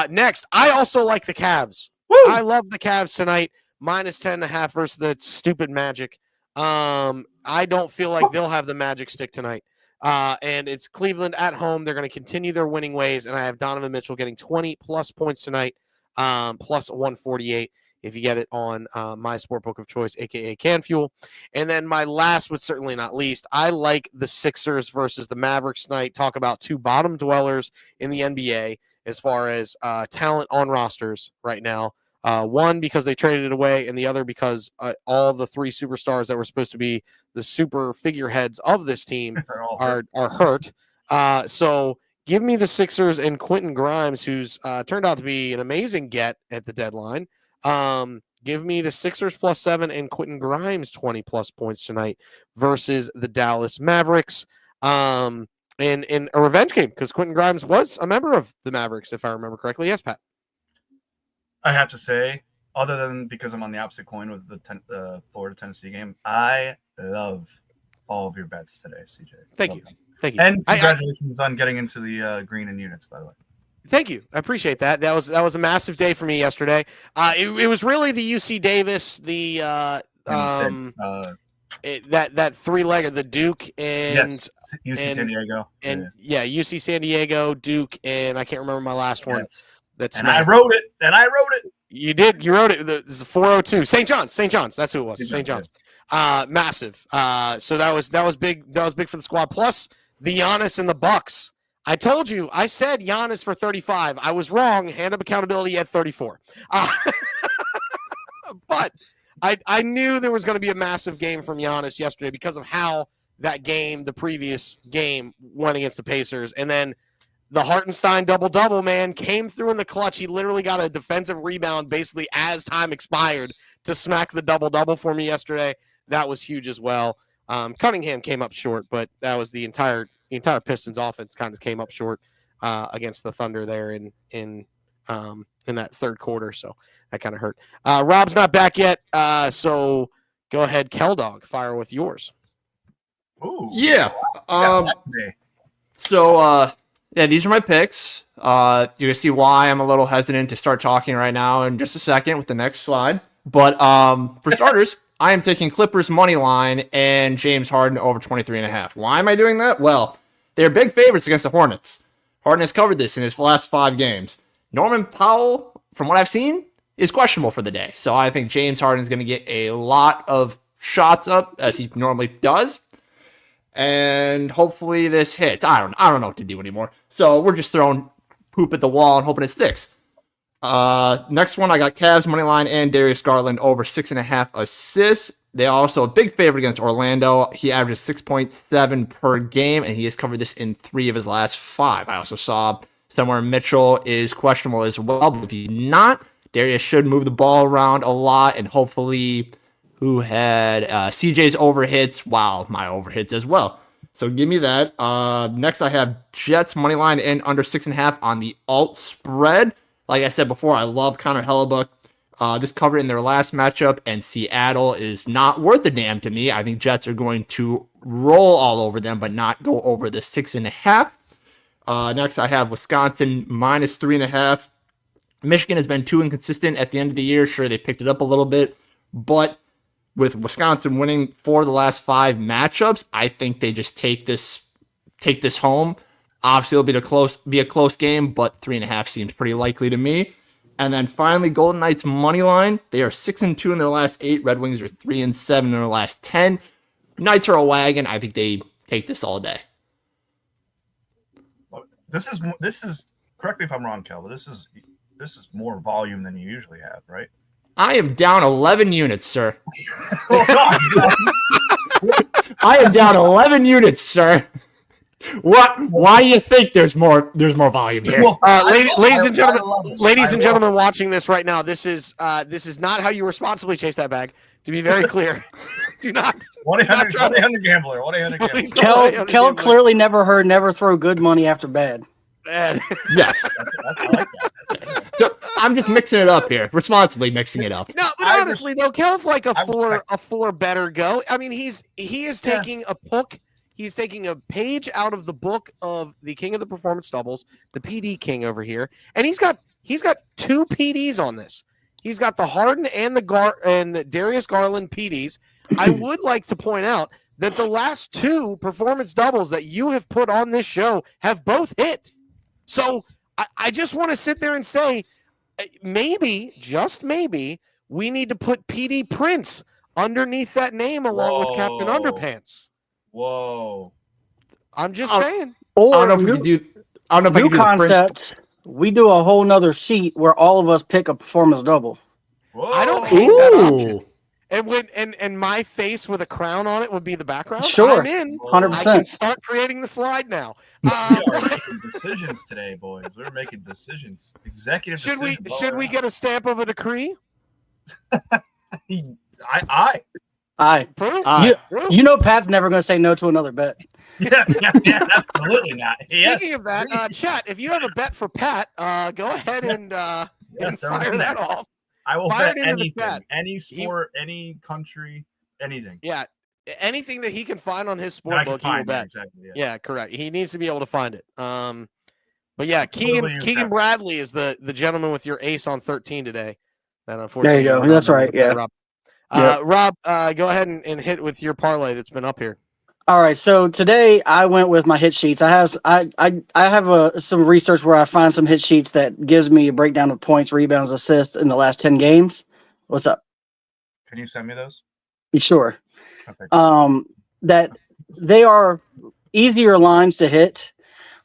Next, I also like the Cavs. Woo! I love the Cavs tonight, minus 10.5 versus the stupid Magic. I don't feel like they'll have the magic stick tonight. And it's Cleveland at home. They're going to continue their winning ways, and I have Donovan Mitchell getting 20-plus points tonight, plus 148 if you get it on my sportbook of choice, a.k.a. CanFuel. And then my last, but certainly not least, I like the Sixers versus the Mavericks tonight. Talk about two bottom dwellers in the NBA as far as talent on rosters right now. One, because they traded it away, and the other because all the three superstars that were supposed to be the super figureheads of this team are hurt. So give me the Sixers and Quentin Grimes, who's turned out to be an amazing get at the deadline. Give me the Sixers plus 7 and Quentin Grimes 20-plus points tonight versus the Dallas Mavericks. In a revenge game, because Quentin Grimes was a member of the Mavericks, if I remember correctly. Yes, Pat. I have to say, other than because I'm on the opposite coin with the Florida-Tennessee game, I love all of your bets today, CJ. Thank you. And congratulations on getting into the green and units, by the way. Thank you. I appreciate that. That was a massive day for me yesterday. It was really the UC Davis, that three-legger, the Duke and San Diego, and UC San Diego, Duke, and I can't remember my last one. Yes. I wrote it. You did. You wrote it. It's 402. St. John's. That's who it was. St. John's. Massive. So that was big. That was big for the squad. Plus the Giannis and the Bucks. I told you. I said Giannis for 35. I was wrong. Hand up accountability at 34. But I knew there was going to be a massive game from Giannis yesterday because of how that game, the previous game, went against the Pacers, and then the Hartenstein double-double, man, came through in the clutch. He literally got a defensive rebound basically as time expired to smack the double-double for me yesterday. That was huge as well. Cunningham came up short, but that was the entire Pistons offense kind of came up short against the Thunder there in that third quarter. So that kind of hurt. Rob's not back yet, so go ahead, Keldog, fire with yours. Ooh, yeah. Yeah, these are my picks. You're going to see why I'm a little hesitant to start talking right now in just a second with the next slide. But for starters, I am taking Clippers money line and James Harden over 23.5. Why am I doing that? Well, they're big favorites against the Hornets. Harden has covered this in his last 5 games. Norman Powell, from what I've seen, is questionable for the day. So I think James Harden is going to get a lot of shots up as he normally does. And hopefully this hits. I don't know what to do anymore. So we're just throwing poop at the wall and hoping it sticks. Next one, I got Cavs money line and Darius Garland over 6.5 assists. They are also a big favorite against Orlando. He averages 6.7 per game, and he has covered this in 3 of his last 5. I also saw somewhere Mitchell is questionable as well, but if he's not, Darius should move the ball around a lot, and hopefully who had CJ's overhits, wow, my overhits as well. So give me that. Next, I have Jets money line and under 6.5 on the alt spread. Like I said before, I love Connor Hellebuck. This covered in their last matchup, and Seattle is not worth a damn to me. I think Jets are going to roll all over them, but not go over the 6.5. Next, I have Wisconsin minus 3.5. Michigan has been too inconsistent at the end of the year. Sure, they picked it up a little bit, but with Wisconsin winning 4 of the last 5 matchups, I think they just take this home. Obviously, it'll be a close game, but 3.5 seems pretty likely to me. And then finally, Golden Knights money line. They are 6-2 in their last 8. Red Wings are 3-7 in their last 10. Knights are a wagon. I think they take this all day. This is correct me if I'm wrong, Kel, but this is more volume than you usually have, right? I am down 11 units, sir. I am down 11 units, sir. What? Why do you think there's more volume here? Ladies and gentlemen, watching this right now, this is not how you responsibly chase that bag. To be very clear, do not. 1-800 gambler. 1-800 gambler. Kel clearly never throw good money after bad. Yes. I like that. So I'm just mixing it up here, responsibly mixing it up. No, but honestly, though, Kel's like a four better go. I mean, he is taking a book. He's taking a page out of the book of the King of the Performance Doubles, the PD King over here, and he's got 2 PDs on this. He's got the Harden and the Darius Garland PDs. I would like to point out that the last 2 performance doubles that you have put on this show have both hit. So I just want to sit there and say, maybe, just maybe, we need to put PD Prince underneath that name along with Captain Underpants. Whoa! I'm just saying. Or I don't know if we can do. I don't know if I can do concept. We do a whole nother sheet where all of us pick a performance double. Whoa. I don't hate that option. And my face with a crown on it would be the background. Sure, I'm in. 100%. I can start creating the slide now. We are making decisions today, boys. We're making decisions. Executive decisions. Should we get a stamp of a decree? Aye. You know Pat's never going to say no to another bet. Yeah, absolutely not. Speaking of that, chat, if you have a bet for Pat, go ahead and fire that off. I will Fire bet it into the anything, chat. any sport, any country, anything. Yeah, anything that he can find on his sport book, he will bet. Exactly. Yeah, correct. He needs to be able to find it. But yeah, Totally Keegan Bradley is the gentleman with your ace on 13 today. That unfortunately, there you go. That's right. Yeah. Rob, go ahead and hit with your parlay that's been up here. All right, so today I went with my hit sheets. I have some research where I find some hit sheets that gives me a breakdown of points, rebounds, assists in the last 10 games. What's up? Can you send me those? Sure. Okay. That they are easier lines to hit,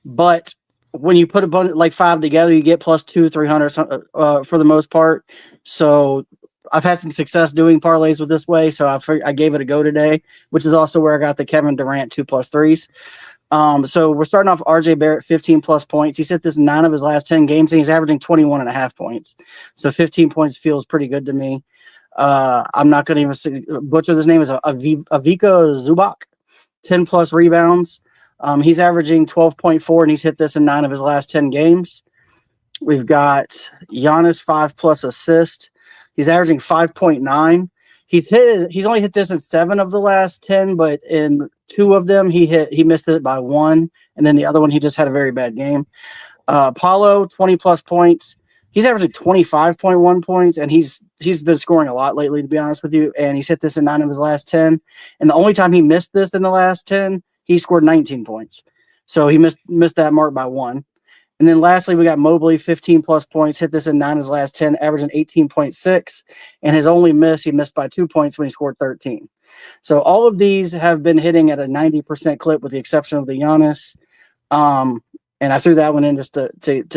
but when you put a bunch like 5 together, you get plus 200-300 for the most part. So I've had some success doing parlays with this way, so I gave it a go today, which is also where I got the Kevin Durant 2+3s. So we're starting off RJ Barrett, 15+ points. He's hit this 9 of his last 10 games, and he's averaging 21.5 points. So 15 points feels pretty good to me. I'm not going to even butcher this name. Is Avika Zubac, 10+ rebounds. He's averaging 12.4, and he's hit this in 9 of his last 10 games. We've got Giannis, 5+ assists. He's averaging 5.9. He's only hit this in 7 of the last 10, but in 2 of them he missed it by 1, and then the other one he just had a very bad game. Paulo, 20+ points. He's averaging 25.1 points, and he's been scoring a lot lately, to be honest with you. And he's hit this in 9 of his last 10. And the only time he missed this in the last 10, he scored 19 points. So he missed that mark by 1. And then lastly, we got Mobley, 15 plus points, hit this in 9 of his last 10, averaging 18.6. And his only miss, he missed by 2 points when he scored 13. So all of these have been hitting at a 90% clip with the exception of the Giannis. And I threw that one in just to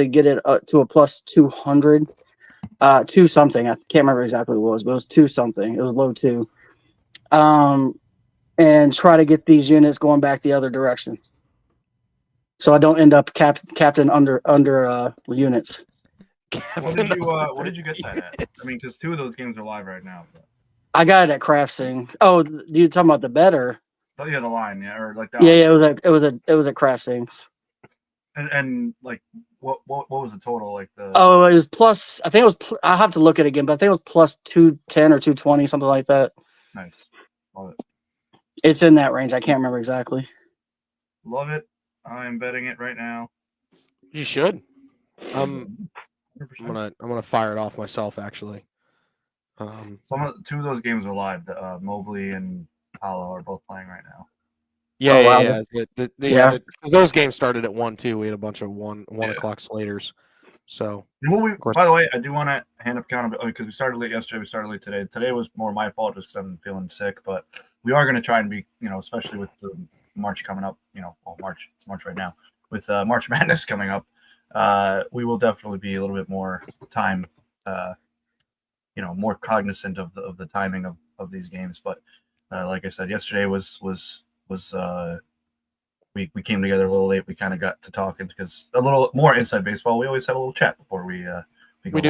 get it to a plus 200, 2 something. I can't remember exactly what it was, but it was 2 something. It was low 2. And try to get these units going back the other direction, so I don't end up captain under units. What did you get that at? I mean, because 2 of those games are live right now. But... I got it at CraftSing. Oh, you talking about the better? Oh yeah, the line, yeah, or like that. Yeah, it was at CraftSings. And like what was the total? Like the Oh, it was plus. I think it was. I'll have to look at it again, but I think it was plus 210 or 220, something like that. Nice, love it. It's in that range. I can't remember exactly. Love it. I'm betting it right now. You should. 100%. I'm gonna fire it off myself actually. 2 of those games are live. Mobley and Paolo are both playing right now. Yeah, Oh, wow. yeah. Because those games started at 1 too. We had a bunch of one o'clock slaters. So, by the way, I do want to hand up accountability because we started late yesterday. We started late today. Today was more my fault just because I'm feeling sick. But we are going to try and be, especially with the March coming up. It's March right now. With March Madness coming up, we will definitely be a little bit more time, more cognizant of the timing of these games. But like I said, yesterday was we came together a little late. We kind of got to talking because a little more inside baseball. We always have a little chat before we go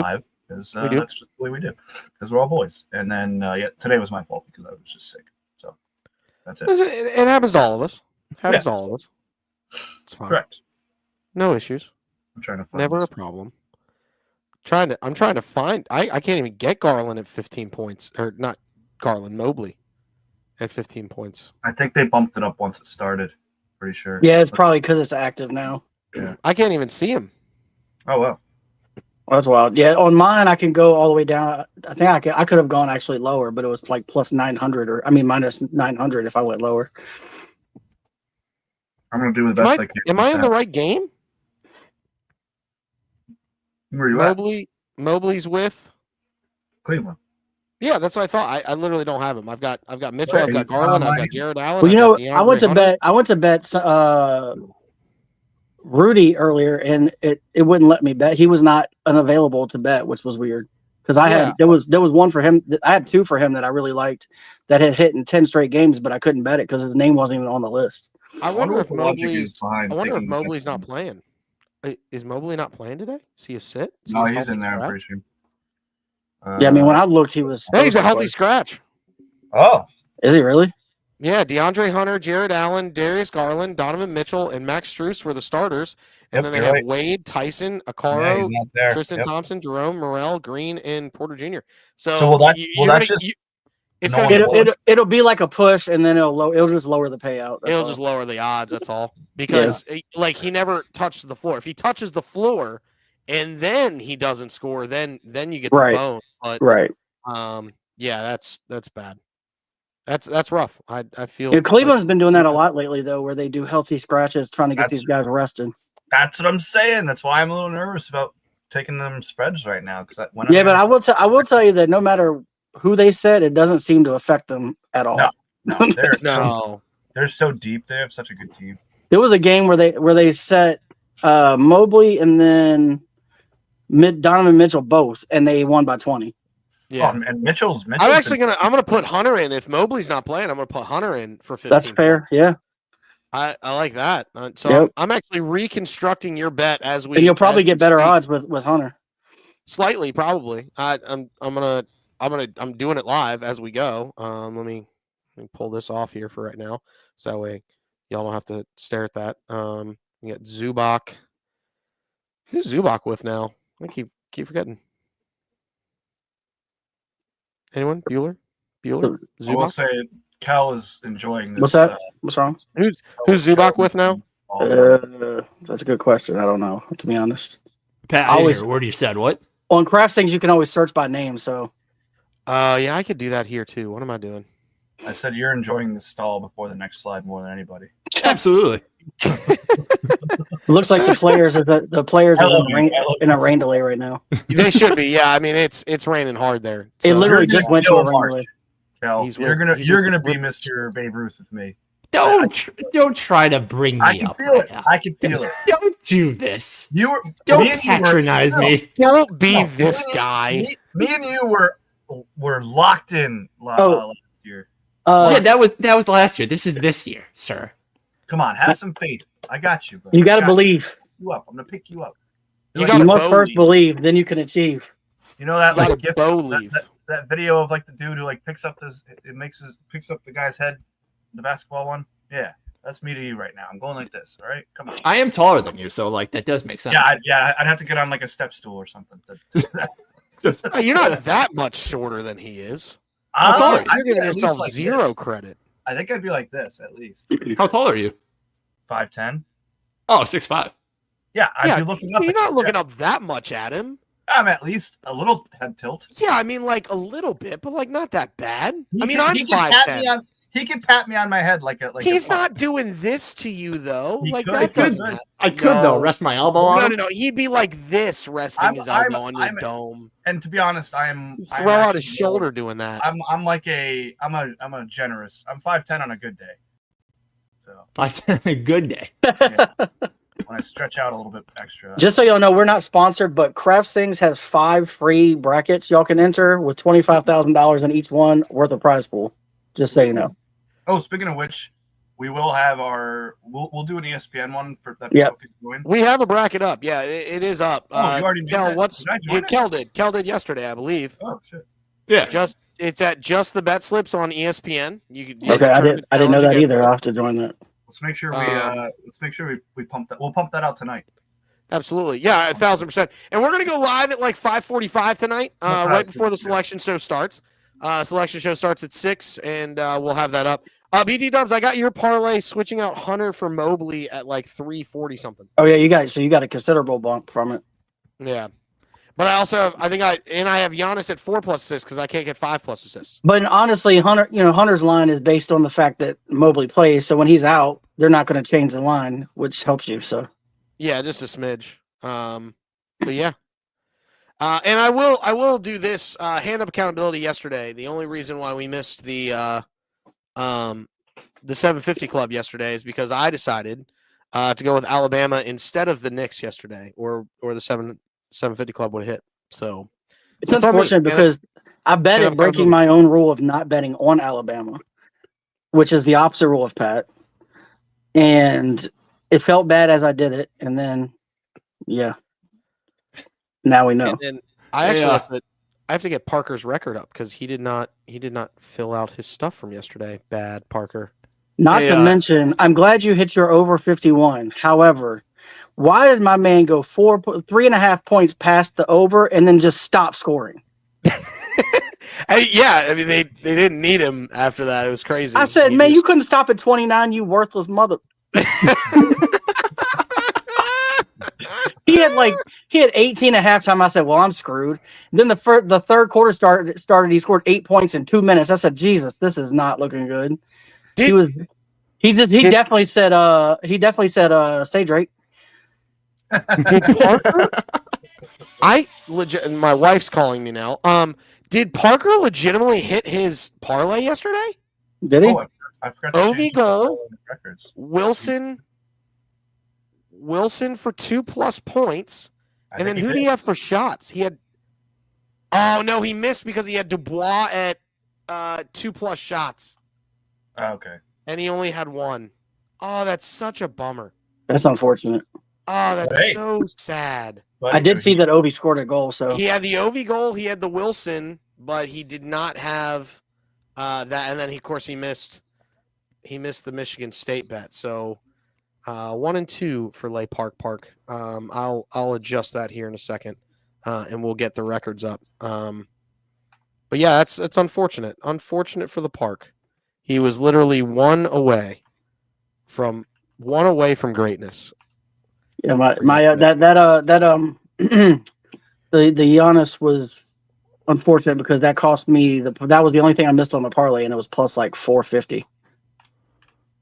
live because that's just the way we do because we're all boys. And then today was my fault because I was just sick. So that's it. It happens to all of us. To all of us. It's fine. Correct. No issues. I'm trying to find Never this. a problem. I'm trying to find. I can't even get Garland at 15 points, or not Garland, Mobley at 15 points. I think they bumped it up once it started. Pretty sure. Yeah, it's probably because it's active now. Yeah. I can't even see him. Oh wow. Well, that's wild. Yeah, on mine I can go all the way down. I think I could have gone actually lower, but it was like plus 900 minus 900 if I went lower. I'm gonna do the best I can. Am I in the right game? Where are you at? Mobley's with Cleveland. Yeah, that's what I thought. I literally don't have him. I've got Mitchell, Yeah, I've got he's Garland, I've online. got Jared Allen. Well, I've got I went to DeAndre bet. Rudy earlier, and it wouldn't let me bet. He was not unavailable to bet, which was weird because there was one for him. I had 2 for him that I really liked that had hit in 10 straight games, but I couldn't bet it because his name wasn't even on the list. I wonder if what the logic is Mobley's. behind I wonder if taking Mobley's the- not playing. Is Mobley not playing today? Is he a sit? Is he No, a he's healthy in there. I'm scratch? pretty sure. Yeah, I mean when I looked, he was. Hey, he's a healthy scratch. Oh, Is he really? Yeah, DeAndre Hunter, Jared Allen, Darius Garland, Donovan Mitchell, and Max Strus were the starters. And Yep, then they you're have right. Wade, Tyson, yeah, Akaro, he's not there. Tristan Yep. Thompson, Jerome, Morel, Green, and Porter Jr. So will that- will that just- it's no gonna one get will- It'll be like a push, and then it'll just lower the payout. That's It'll all. just lower the odds. That's all. Because he never touched the floor. If he touches the floor and then he doesn't score, then you get the Right. bone. But Right. yeah, that's bad. That's rough. I feel Yeah, Cleveland's been doing that a lot lately, though, where they do healthy scratches, trying to get That's- these guys rested. That's what I'm saying. That's why I'm a little nervous about taking them spreads right now. Because Yeah, but I will tell you that no matter who they set, it doesn't seem to affect them at all. No, no. they're so deep. They have such a good team. There was a game where they set Mobley and then Donovan Mitchell both, and they won by 20. Yeah. Oh, and Mitchell's I'm actually gonna put Hunter in. If Mobley's not playing, I'm gonna put Hunter in for 15. That's fair. Yeah, I like that. So Yep. I'm actually reconstructing your bet as we. and you'll probably as get we better speak. odds with Hunter. Slightly, probably. I'm doing it live as we go. Let me pull this off here for right now, so that way y'all don't have to stare at that. You got Zubac. Who's Zubac with now? I keep forgetting. Anyone? Bueller? I will Zubac? say Cal is enjoying this. What's that? What's wrong? Who's Zubac with now? That's a good question. I don't know, to be honest. Pat, I didn't hear a word you said. What? On Craft Things, you can always search by name. So Yeah, I could do that here too. What am I doing? I said you're enjoying the stall before the next slide more than anybody. Absolutely. Looks like the players is I love you. I love in a you. rain delay right now. They should be. Yeah, I mean it's raining hard there. It So- literally You're just gonna went to a kill rain March. delay. Cal, He's you're with- gonna he's be with- Mr. Babe Ruth with me. Don't try to bring me I can up feel right it. now. I can feel it. Don't do this. You were Don't me and you were- patronize me. Don't be No, this me- guy. Me and you were locked in Oh. last year. Yeah, that was last year. This is this year, sir. Come on, have some faith. I got you, bro. You got to I believe. you up. I'm gonna pick you up. You Like, got You a must bow first leave. believe, then you can achieve. You know that You got like a gift, bow that, leave. that video of like the dude who like picks up the guy's head, the basketball one. Yeah, that's me to you right now. I'm going like this. All right, come on. I am taller than you, so like that does make sense. I'd have to get on like a step stool or something. Hey, you're not that much shorter than he is. How tall are you? You're giving At least yourself like zero this. credit. I think I'd be like this at least. How tall are you? 5'10". Oh, 6'5". Yeah, I'd Yeah, be looking so up. you're at not his looking chest. up that much at him. I'm at least a little head tilt. Yeah, I mean like a little bit, but like not that bad. I mean can- I'm he can pat me 5'10". on- He can pat me on my head like a He's not doing this to you though. He Like could, that he could. doesn't happen. I could though No. rest my elbow No, on. no, no. He'd be like this, resting I'm- his elbow I'm- on your I'm- dome. And to be honest, I'm Throw I'm out his actually- shoulder doing that. I'm like I'm a generous. I'm 5'10" on a good day. So 5'10" a good day. when I stretch out a little bit extra, Just so y'all know, we're not sponsored, but Craft Sings has 5 free brackets y'all can enter with $25,000 in each one worth of prize pool. Just so you know. oh, speaking of which, we will have we'll do an ESPN one for that. Yep. people can join. We have a bracket up. Yeah, it is up. Oh, you already did Kel, that? what's Did I join it? Kel did? Kel did yesterday, I believe. Oh shit! Yeah. It's at Just the Bet Slips on ESPN. You could Okay, I didn't know that challenge either. again. I'll have to join that. Let's make sure we pump that. We'll pump that out tonight. Absolutely, yeah, 1,000%. And we're gonna go live at like 5:45 tonight, That's right right. before the selection show starts. Selection show starts at 6, and we'll have that up. BT Dubs, I got your parlay switching out Hunter for Mobley at like 340 something. Oh yeah, you got a considerable bump from it. Yeah, but I also have, I have Giannis at 4+ assists because I can't get 5+ assists. But honestly, Hunter's line is based on the fact that Mobley plays. So when he's out, they're not going to change the line, which helps you. So Yeah, just a smidge. But yeah. And I will do this hand up accountability yesterday. The only reason why we missed the 750 club yesterday is because I decided to go with Alabama instead of the Knicks yesterday, or the 750 club would have hit. So it's That's on me. unfortunate because I bet and at I'm breaking my own rule of not betting on Alabama, which is the opposite rule of Pat. And it felt bad as I did it. And then, yeah, now we know. and then I actually Yeah. have to get Parker's record up because he did not fill out his stuff from yesterday. Bad Parker. Not Hey, to mention, I'm glad you hit your over 51. However, why did my man go 3.5 points past the over and then just stop scoring? Yeah, I mean they didn't need him after that. It was crazy. I said, He man, you just- couldn't stop at 29, you worthless mother. He had 18 at halftime. I said, well, I'm screwed. Then the third quarter started. He scored 8 points in 2 minutes. I said, Jesus, this is not looking good. He definitely said say Drake. Did Parker? My wife's calling me now. Did Parker legitimately hit his parlay yesterday? Did he? Oh, I forgot. to Ovi change goal. the records. Wilson for 2+ points. I And then think who he do you did. have for shots? He had. Oh no, he missed because he had Dubois at 2+ shots, Oh, okay. and he only had 1. Oh, that's such a bummer. That's unfortunate. Oh, that's Hey. so sad. But I did see that Obi scored a goal. So He had the Ovi goal, he had the Wilson, but he did not have that. And then, of course, he missed the Michigan State bet. So 1 and 2 for Lay Park. I'll adjust that here in a second, and we'll get the records up. But yeah, it's unfortunate. Unfortunate for the Park. He was literally one away from greatness. yeah, the Giannis was unfortunate because that cost me that was the only thing I missed on the parlay, and it was plus like 450.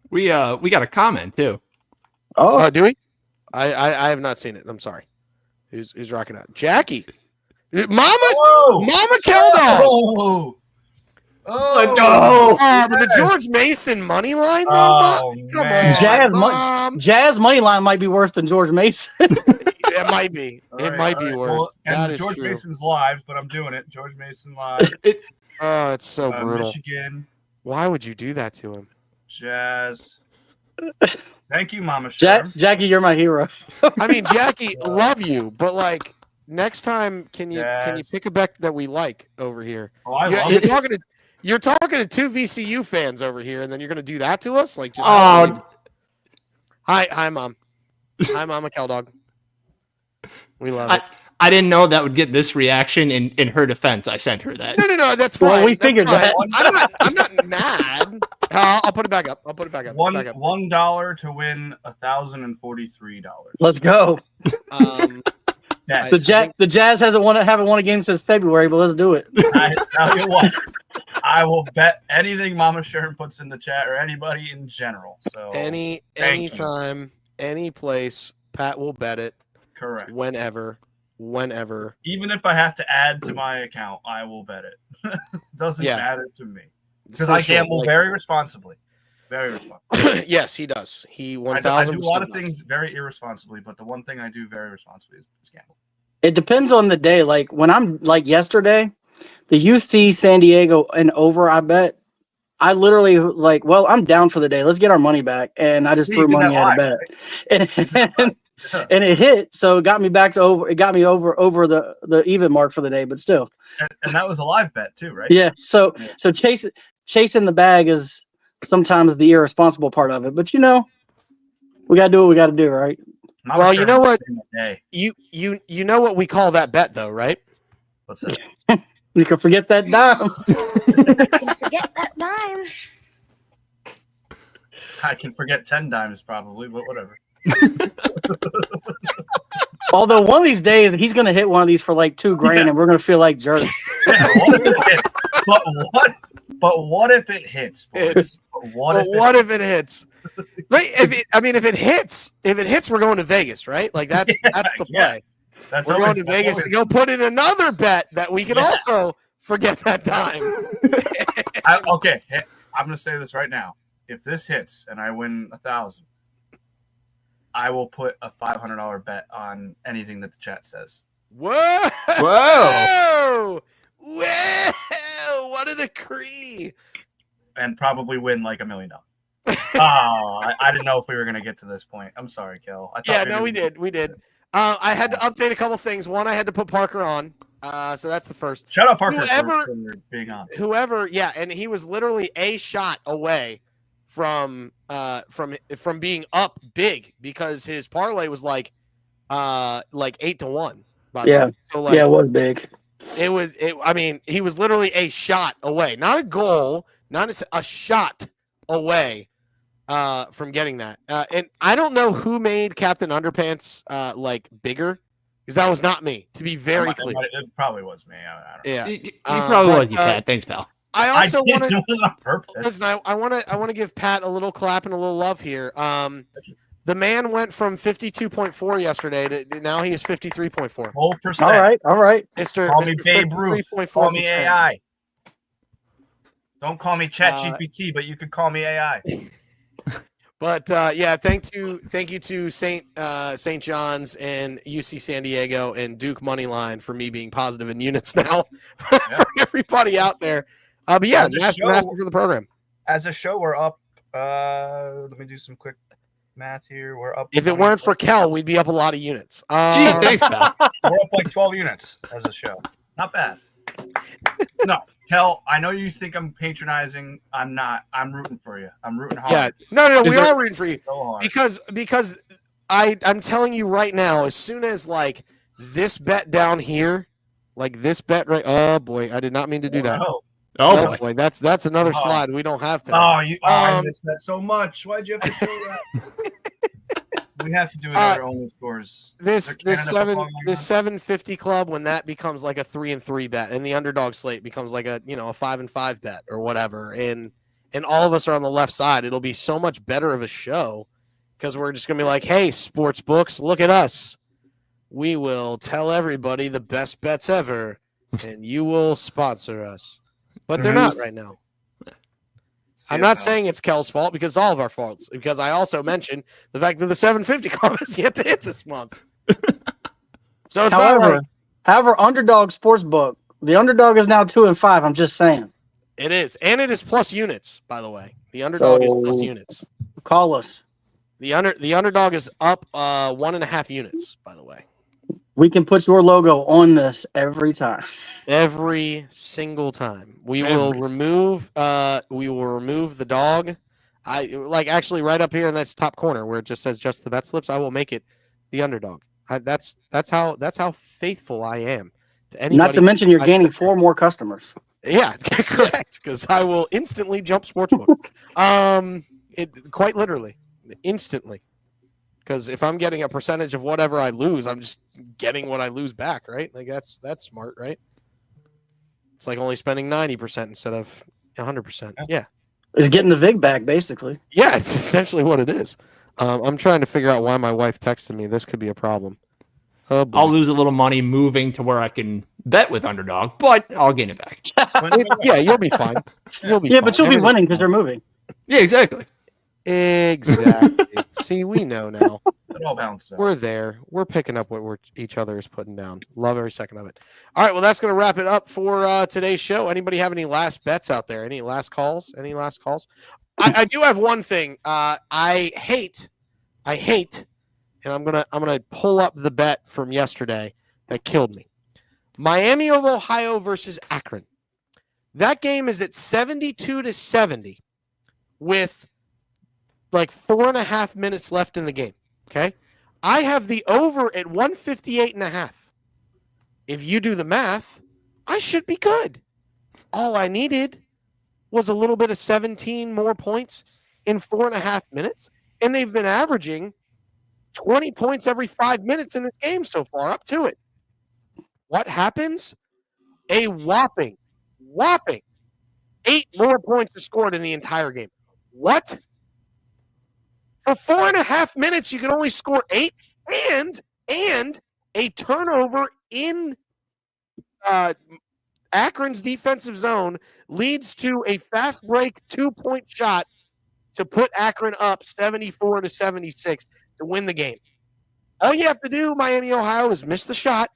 We got a comment too. Oh, Do we? I have not seen it. I'm sorry. Who's rocking out? Jackie. Mama Keldog. Oh, Oh, But the George Mason money line, though. Oh, Come man. on, Jazz money line might be worse than George Mason. It might be. All It right, might all be right. worse. Well, That and is George true. Mason's live, but I'm doing it. George Mason live. Oh, it's so brutal. Michigan, Why would you do that to him? Jazz. Thank you, Mama Sherm. Jackie, you're my hero. I mean, Jackie, love you, but like next time, can you Yes. pick a bet that we like over here? Oh, I You're, love you're it. talking to you're talking to two VCU fans over here, and then you're going to do that to us? Like, just Oh. hi, mom. Hi, Mama Keldog. We love it. I didn't know that would get this reaction. In her defense, I sent her that. No, that's fine. Well, we That's figured fine. that. I'm not mad. I'll put it back up. $1 to win $1,043. Let's go. Yes. The Jazz haven't won a game since February, but let's do it. I tell you what, I will bet anything Mama Sharon puts in the chat or anybody in general. So thank you. Anytime, any place, Pat will bet it Correct. whenever. Even if I have to add to my account, I will bet it. Doesn't Yeah. matter to me because For I sure. gamble Like- very responsibly. Very responsibly. Yes, he does. He I 1,000%. do a lot of does. things very irresponsibly, but the one thing I do very responsibly is gamble. It depends on the day. Like when I'm like yesterday, the UC San Diego and over, I bet. I literally was like, well, I'm down for the day. Let's get our money back. And I just Yeah, threw you did money that at a live, bet. And it hit. So it got me back to over. It got me over the even mark for the day, but still. And that was a live bet too, right? Yeah. So Yeah. chasing the bag is sometimes the irresponsible part of it. But we gotta do what we gotta do, right? Mama Well, you Sharon know what? in the day. You know what we call that bet, though, right? What's that? You can forget that dime. Forget that dime. I can forget 10 dimes probably, but whatever. Although one of these days he's gonna hit one of these for like $2,000 and we're gonna feel like jerks. What if it hits? Boys? It's- What But if what if it hits? If it hits, we're going to Vegas, right? Like that's the Yeah. play. that's We're going always- to Vegas to go put in another bet that we can Yeah. also forget that time. Okay, I'm gonna say this right now. If this hits and I win 1,000, I will put a $500 bet on anything that the chat says. Whoa! Whoa. Whoa! What a decree! And probably win like $1 million. I didn't know if we were gonna get to this point. I'm sorry, Kel. I thought Yeah, maybe no, we did. I had to update a couple things. One, I had to put Parker on. So that's the first. Shout out Parker Whoever- for being on. Whoever, yeah, and he was literally a shot away from being up big because his parlay was like 8-1. By the Yeah. way. So like Yeah, it was big. I mean, he was literally a shot away, not a goal, not a shot away from getting that. And I don't know who made Captain Underpants like bigger, because that was not me. To be very clear, It probably was me. I don't know. yeah. You probably but, was you, Pat. Thanks, pal. I I also did. want to It was on purpose. listen. I want to give Pat a little clap and a little love here. The man went from 52.4 yesterday to now he is 53.4. Whole percent. All right. Mr. Call me Mr. Babe Ruth. 53.4%. Call me AI. Don't call me Chat Uh, GPT, but you could call me AI. But yeah, thank you to St. John's and UC San Diego and Duke Moneyline for me being positive in units now for everybody out there. But yeah, As a massive show- for the program. As a show, we're up. Let me do some quick math here. We're up. If it weren't for Kel, we'd be up a lot of units. Gee, thanks, pal. we're up like 12 units as a show. Not bad. No, Kel, I know you think I'm patronizing. I'm not. I'm rooting for you. I'm rooting hard. Yeah, no, Is we there- are rooting for you So hard. because I'm telling you right now, as soon as like this bet down here, like this bet right. Oh boy, I did not mean to do that. Oh, Oh boy. That's another Oh. slide we don't have to. I missed that so much. Why'd you have to show that? We have to do another only scores. This They're Canada football this league 750 club, when that becomes like a 3-3 bet and the underdog slate becomes like a 5-5 bet or whatever, and all of us are on the left side, it'll be so much better of a show because we're just going to be like, hey, sports books, look at us. We will tell everybody the best bets ever, and you will sponsor us. But they're not right now. I'm not saying it's Kel's fault because it's all of our faults. Because I also mentioned the fact that the 750 club has yet to hit this month. So it's not like, however, Underdog Sportsbook, the Underdog is now 2-5. I'm just saying. it is, and it is plus units. By the way, the Underdog is plus units. Call us. The Underdog is up 1.5 units. By the way, We can put your logo on this every time. every single time we will remove the dog. I like actually right up here in that top corner where it just says just the bet slips. I will make it the Underdog. That's how faithful I am to anybody. Not to mention you're gaining 4 more customers. Yeah, correct. Because I will instantly jump sportsbook. Quite literally, instantly. Because if I'm getting a percentage of whatever I lose, I'm just getting what I lose back, right? Like that's smart, right? It's like only spending 90% instead of 100%. Yeah. It's getting the VIG back, basically. Yeah, it's essentially what it is. I'm trying to figure out why my wife texted me. This could be a problem. Oh, boy. I'll lose a little money moving to where I can bet with Underdog, but I'll gain it back. Yeah, you'll be fine. You'll be fine. But you'll be winning because they're moving. Yeah, exactly. Exactly. See, we know now. It all bounced out. We're there. We're picking up what each other is putting down. Love every second of it. All right, well, that's going to wrap it up for today's show. Anybody have any last bets out there? Any last calls? I do have one thing. I hate, and I'm gonna pull up the bet from yesterday that killed me. Miami of Ohio versus Akron. That game is at 72-70 with like 4.5 minutes left in the game. Okay. I have the over at 158.5. If you do the math, I should be good. All I needed was a little bit of 17 more points in 4.5 minutes. And they've been averaging 20 points every 5 minutes in this game so far, up to it. What happens? A whopping 8 more points are scored in the entire game. What? For 4.5 minutes, you can only score 8 and a turnover in Akron's defensive zone leads to a fast break 2-point shot to put Akron up 74-76 to win the game. All you have to do, Miami, Ohio, is miss the shot,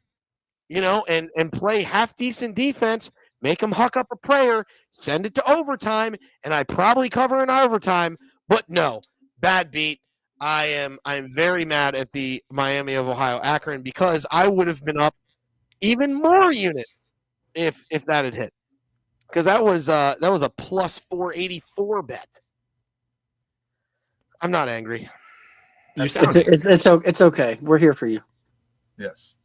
and play half decent defense, make them huck up a prayer, send it to overtime, and I probably cover in overtime, but no. Bad beat. I'm very mad at the Miami of Ohio Akron because I would have been up even more unit if that had hit. Because that was a plus 484 bet. I'm not angry. It's okay. We're here for you. Yes.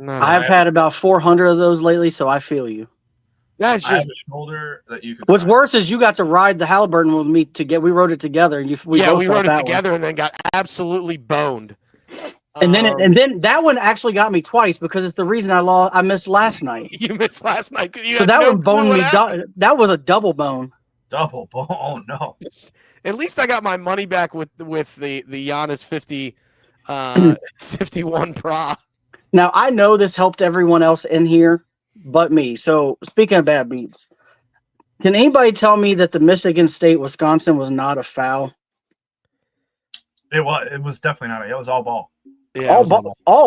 I've had about 400 of those lately, so I feel you. That's I have just a shoulder that you could. What's worse is you got to ride the Halliburton with me we rode it together. We rode it together and then got absolutely boned. And then that one actually got me twice because it's the reason I missed last night. You missed last night. So that one boned me. That was a double bone. Double bone? Oh, no. At least I got my money back with the Giannis 51 Pra. Now I know this helped everyone else in here but me. So speaking of bad beats, can anybody tell me that the Michigan State-Wisconsin was not a foul? It was definitely not. It was all ball. Yeah, all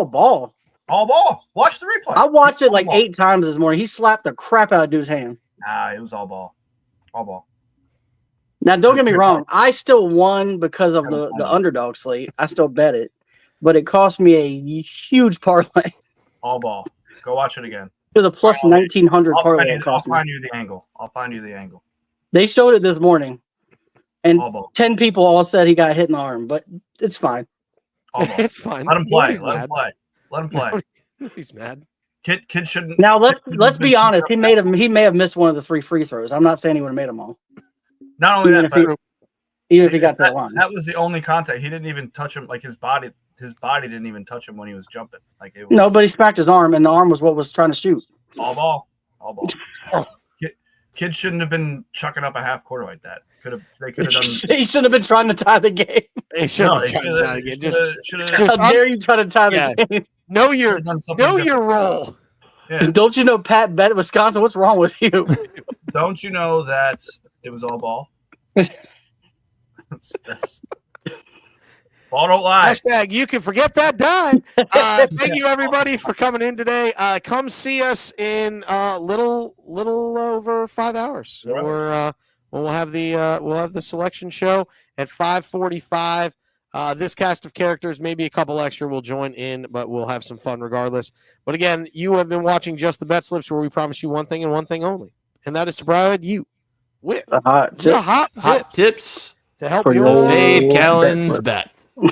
ball. All ball. Watch the replay. I watched it like 8 times this morning. He slapped the crap out of dude's hand. Nah, it was all ball. All ball. Now, don't get me wrong. I still won because of the underdog slate. I still bet it. But it cost me a huge parlay. All ball. Go watch it again. It was a plus 1,900 parlay. I'll find you the angle. They showed it this morning. And All ball. 10 people all said he got hit in the arm, but it's fine. All ball. It's fine. Let him play. Let him play. He's mad. Kid shouldn't. Now let's be honest. He may have missed one of the 3 free throws. I'm not saying he would have made them all. Not only that, but even if he got to the line. That was the only contact. He didn't even touch him. Like his body didn't even touch him when he was jumping. Like it was, no, but he smacked his arm, and the arm was what was trying to shoot. all ball. Kids shouldn't have been chucking up a half quarter like that. They could have done. He shouldn't have been trying to tie the game. They should No, have they tried should that again. have. Just How dare you try to tie the Yeah. game? know your role. Yeah. Don't you know Pat Bet at Wisconsin? What's wrong with you? Don't you know that it was all ball? Ball don't lie. Hashtag you can forget that dime. Thank you everybody for coming in today. Come see us in little over 5 hours. Right. Or we'll have the selection show at 5:45. This cast of characters, maybe a couple extra will join in, but we'll have some fun regardless. But again, you have been watching Just the Bet Slips, where we promise you one thing and one thing only, and that is to provide you with The hot tip. the hot tip Hot tips to help For your your fade bet Kellen's slips. bet. All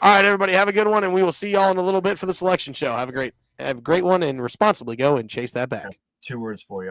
right, everybody, have a good one, and we will see y'all in a little bit for the selection show. Have a great one, and responsibly go and chase that back. 2 words for you.